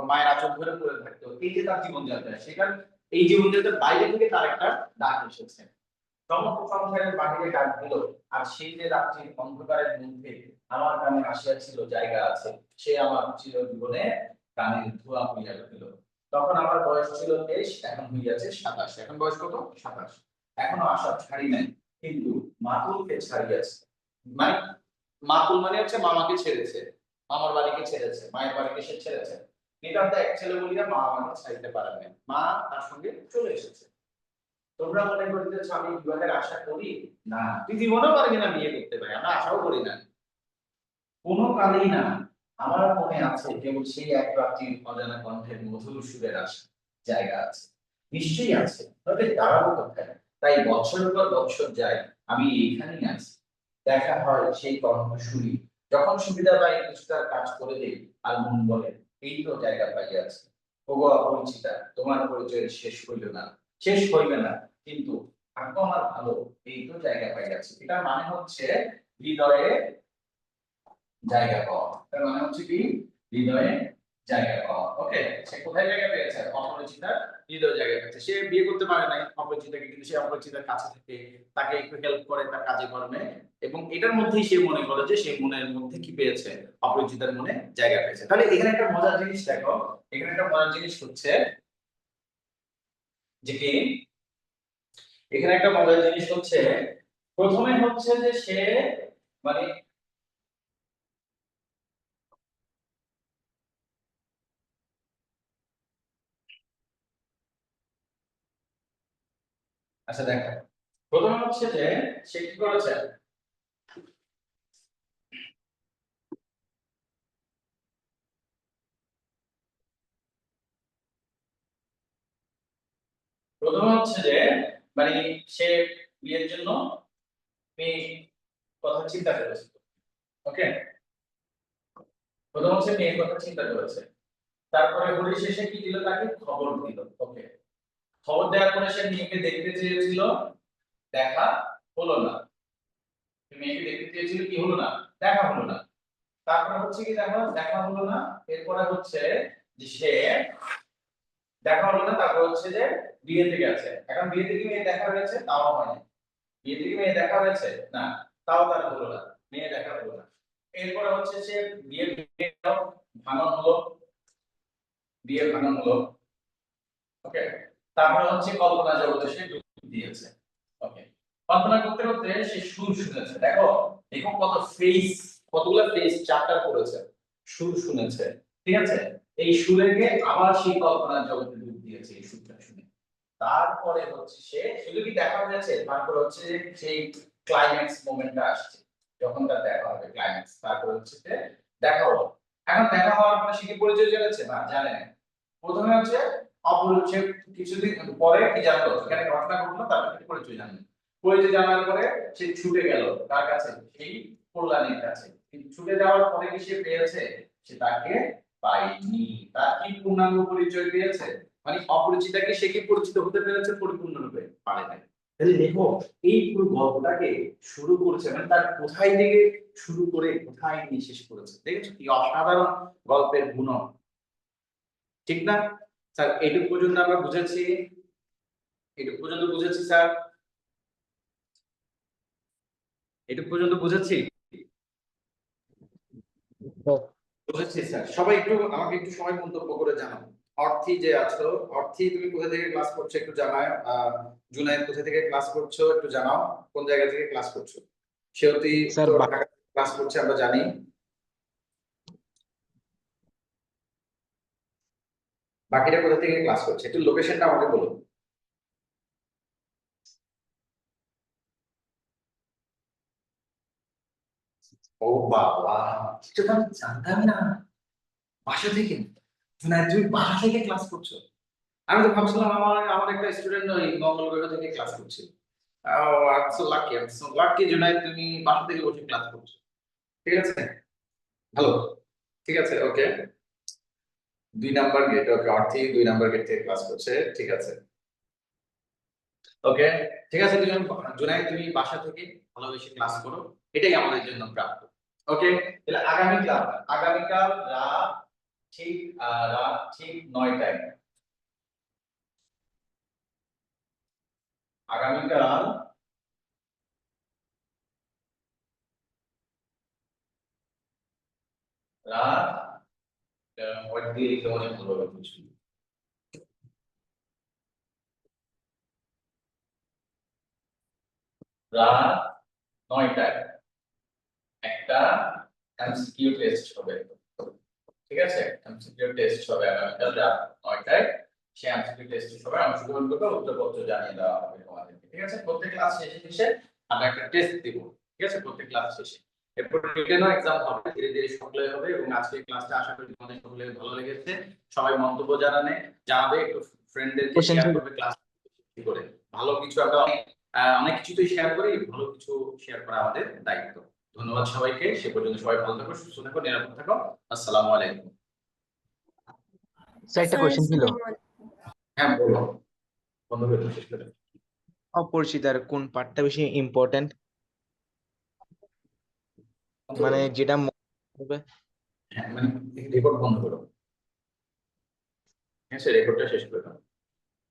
মায়ের আঁচল ধরে পড়ে থাকতো, এই যে তার জীবনযাত্রা, সেখানে এই জীবনযাত্রার বাইরে থেকে তার একটা ডাক এসেছে, সমস্ত সংসারের বাহিরে ডাক দিল। আর সেই যে রাত্রির অন্ধকারের মধ্যে আমার কানে আসিয়াছিল জায়গা আছে, সে আমার চিরজীবনে কানের ধোঁয়া হইয়া গেল। তখন আমার বয়স ছিল 23, এখন হইয়াছে 27। এখন বয়স কত? 27। এখনো আশা ছাড়ি নাই, কিন্তু মাতুলকে ছাড়িয়াছে। মানে মাতুল মানে হচ্ছে মামাকে ছেড়েছে, মামার বাড়িকে ছেড়েছে, মায়ের বাড়িকে সে ছেড়েছে। নিতান্ত এক ছেলে বলিয়া মা আমাকে ছাড়িতে পারেন নাই, মা তার সঙ্গে চলে এসেছে। তোমরা মনে করিতেছ আমি বিবাহের আশা করি? না, তুই জীবনেও পারবি না বিয়ে করতে, পারি আমরা আশাও করি না, কোনো কালেই না। আমার মনে আছে কেবল সেই এক রাত্রির অজানা কণ্ঠের মধুর সুরের আশা, জায়গা আছে, নিশ্চয়ই আছে, তবে দাঁড়াবো কোথায়? তাই বছরের পর বছর যায়, আমি এইখানেই আছি। দেখা হয় সেই কণ্ঠ শুনি, যখন সুবিধা পাই কিছুটার কাজ করে দেই, আর মন বলে এই তো জায়গা পাইয়াছে। ওগো অপরিচিতা, তোমার পরিচয়ের শেষ হইল না, শেষ হইবে না, কিন্তু ভাগ্য আমার ভালো, এই তো জায়গা পাইয়াছে। এটা মানে হচ্ছে হৃদয়ে জায়গা পাওয়া। তার মানে হচ্ছে কি? হৃদয়ে জায়গা পাওয়া। ওকে, সে কোথায় জায়গা পেয়েছে? অপরিচিতার হৃদয়ে জায়গা পেয়েছে। সে বিয়ে করতে পারে নাই অপরিচিতাকে, কিন্তু সে অপরিচিতার কাছে থেকে তাকে একটু হেল্প করে তার কাজে কর্মে, এবং এটার মধ্যেই সে মনে করে যে সে মনের মধ্যে কি পেয়েছে? অপরিচিতার মনে জায়গা পেয়েছে। তাহলে এখানে একটা মজার জিনিস দেখো, এখানে একটা মজার জিনিস হচ্ছে যে কি, এখানে একটা মজার জিনিস হচ্ছে, প্রথমে হচ্ছে যে সে মানে আচ্ছা দেখো, প্রথমে হচ্ছে যে সে কি করেছে, প্রথমে হচ্ছে যে মানে সে বিয়ের জন্য মেয়ে কথা চিন্তা করেছে। ওকে, প্রথম হচ্ছে মেয়ের কথা চিন্তা করেছে, তারপরে পরিশেষে কি দিল? তাকে খবর দিল। ওকে, খবর দেওয়ার পরে সে মেয়েকে দেখতে চেয়েছিল, দেখা হলো না। মেয়েকে দেখতে চেয়েছিল, কি হলো না? দেখা হলো না। তারপরে হচ্ছে কি, দেখো দেখা হলো না, এরপরে হচ্ছে যে সে দেখা হলো না, তারপর হচ্ছে যে বিয়েতে গেছে। এখন বিয়েতে কি মেয়ে দেখা হয়েছে? তাও হয়নি। বিয়ে থেকে মেয়ে দেখা হয়েছে? না, তাও তার হলো না, মেয়ে দেখা হলো না। এরপরে হচ্ছে সে বিয়ে ভাঙন হলো, বিয়ে ভাঙন হলো। ওকে, তারপরে হচ্ছে কল্পনা জগতে সে ডুব দিয়েছে। ওকে, কল্পনা করতে করতে সে সুর শুনেছে। দেখো দেখো কত ফেস, কতগুলা ফেস চ্যাপ্টার করেছে, সুর শুনেছে, ঠিক আছে। এই সুরেকে আবার সেই কল্পনা জগতে ডুব দিয়েছে এই সুরটা শুনে। তারপরে হচ্ছে সে শুধু কি দেখা হয়েছে, তারপরে হচ্ছে যে সেই ক্লাইম্যাক্স মোমেন্টটা আসছে, যখন তার দেখা হবে ক্লাইম্যাক্স, তারপরে হচ্ছে যে দেখা হলো। এখন দেখা হওয়ার পরে সে কি পরিচয় জেনেছে? না, জানে না। প্রথমে হচ্ছে অপরিচয়, কিছুদিন পরে কি জানলো, সেখানে ঘটনা ঘটলো, তারপরে কি পরিচয় জানলো। পরিচয় জানার পরে সে ছুটে গেল তার কাছে, সেই কল্যাণীর কাছে। কিন্তু ছুটে যাওয়ার পরে কি সে পেয়েছে? সে তাকে পায়নি। তার কি পূর্ণাঙ্গ পরিচয় পেয়েছে? মানে অপরিচিতাকে সে কি পরিচিত হতে পেরেছে পরিপূর্ণরূপে? পারে নাই। তাহলে দেখো এই পুরো গল্পটাকে শুরু করেছে, মানে তার কোথায় থেকে শুরু করে কোথায় নিয়ে শেষ করেছে, দেখেছো কি অসাধারণ গল্পের গুণন, ঠিক না? স্যার এইটুকু পর্যন্ত আমরা বুঝেছি, এইটুকু পর্যন্ত বুঝেছি স্যার, এইটুকু পর্যন্ত বুঝেছি, বুঝেছি স্যার। সবাই একটু আমাকে একটু সময় মন্তব্য করে জানাও। অর্থী যে আছো, অর্থী তুমি কোথা থেকে ক্লাস করছো একটু জানাও। জুনায়েদ কোথা থেকে ক্লাস করছো একটু জানাও, কোন জায়গা থেকে ক্লাস করছো। সেওতি স্যার তো ঢাকা ক্লাস করছে আমরা জানি। বাকিরা কোথা থেকে ক্লাস করছে একটু লোকেশনটা আমাকে বলো। ও বাবা, সেটা তো আমি জানতামই না। বাসা থেকে? জুনায়েদ তুমি বাসা থেকে ক্লাস করছো? আমি তো ভাবছিলাম আমার আমার একটা স্টুডেন্ট ওই মঙ্গল গ্রহ থেকে ক্লাস করছে। Oh I so lucky, I so lucky Junaid, তুমি বাসা থেকে বসে ক্লাস করছো। ঠিক আছে, ভালো, ঠিক আছে, ওকে। 2 নাম্বার গেট, ওকে, অর্থী 2 নাম্বার গেট থেকে ক্লাস করছে, ঠিক আছে। ওকে, ঠিক আছে জুনাই, তুমি বাসা থেকে ভালোবেসে ক্লাস করো, এটাই আমাদের জন্য প্রাপ্য। ওকে, তাহলে আগামীকাল রাত ঠিক 9টায়, আগামীকাল রাত ওয়ার্ড দিয়ে লিখে অনেক ভালো হবে কিছু। রাত 9টায় একটা এমসিকিউ টেস্ট হবে, ঠিক আছে? এমসিকিউ টেস্ট হবে আগামীকাল রাত 9টায়। সেই এমসিকিউ টেস্ট হবে, অংশগ্রহণ করবে, উত্তরপত্র জানিয়ে দেওয়া হবে তোমাদেরকে, ঠিক আছে? প্রত্যেক ক্লাস শেষে আমরা একটা টেস্ট দিব, ঠিক আছে? প্রত্যেক ক্লাস শেষে এরপর রিটেনও এক্সাম হবে, ধীরে ধীরে সকলে হবে। এবং আজকে ক্লাসটা আশা করি তোমাদের সকলের ভালো লেগেছে। সবাই মন্তব্য জানাবে, একটু ফ্রেন্ডদেরকে কোশ্চেন শেয়ার ছিল। করবে ক্লাস করে। ভালো কিছু আমরা অনেক কিছুতেই শেয়ার করি, ভালো কিছু শেয়ার করা আমাদের দায়িত্ব। ধন্যবাদ সবাইকে, সে পর্যন্ত সবাই ভালো থাকো, সুস্থ থাকো, নিরাপদ থাকো। আসসালামু আলাইকুম। স্যার একটা স্যার কোশ্চেন ছিল। আসসালামু আলাইকুম। হ্যাঁ বলো, বন্ধ করে দাও, শেষ করে দাও। অপরিচিতার কোন পার্টটা বেশি ইম্পর্টেন্ট, বন্ধ মানে করো। যেটা মনে হবে? হ্যাঁ মানে রেকর্ড বন্ধ করো, হ্যাঁ রেকর্ডটা শেষ করে দাও।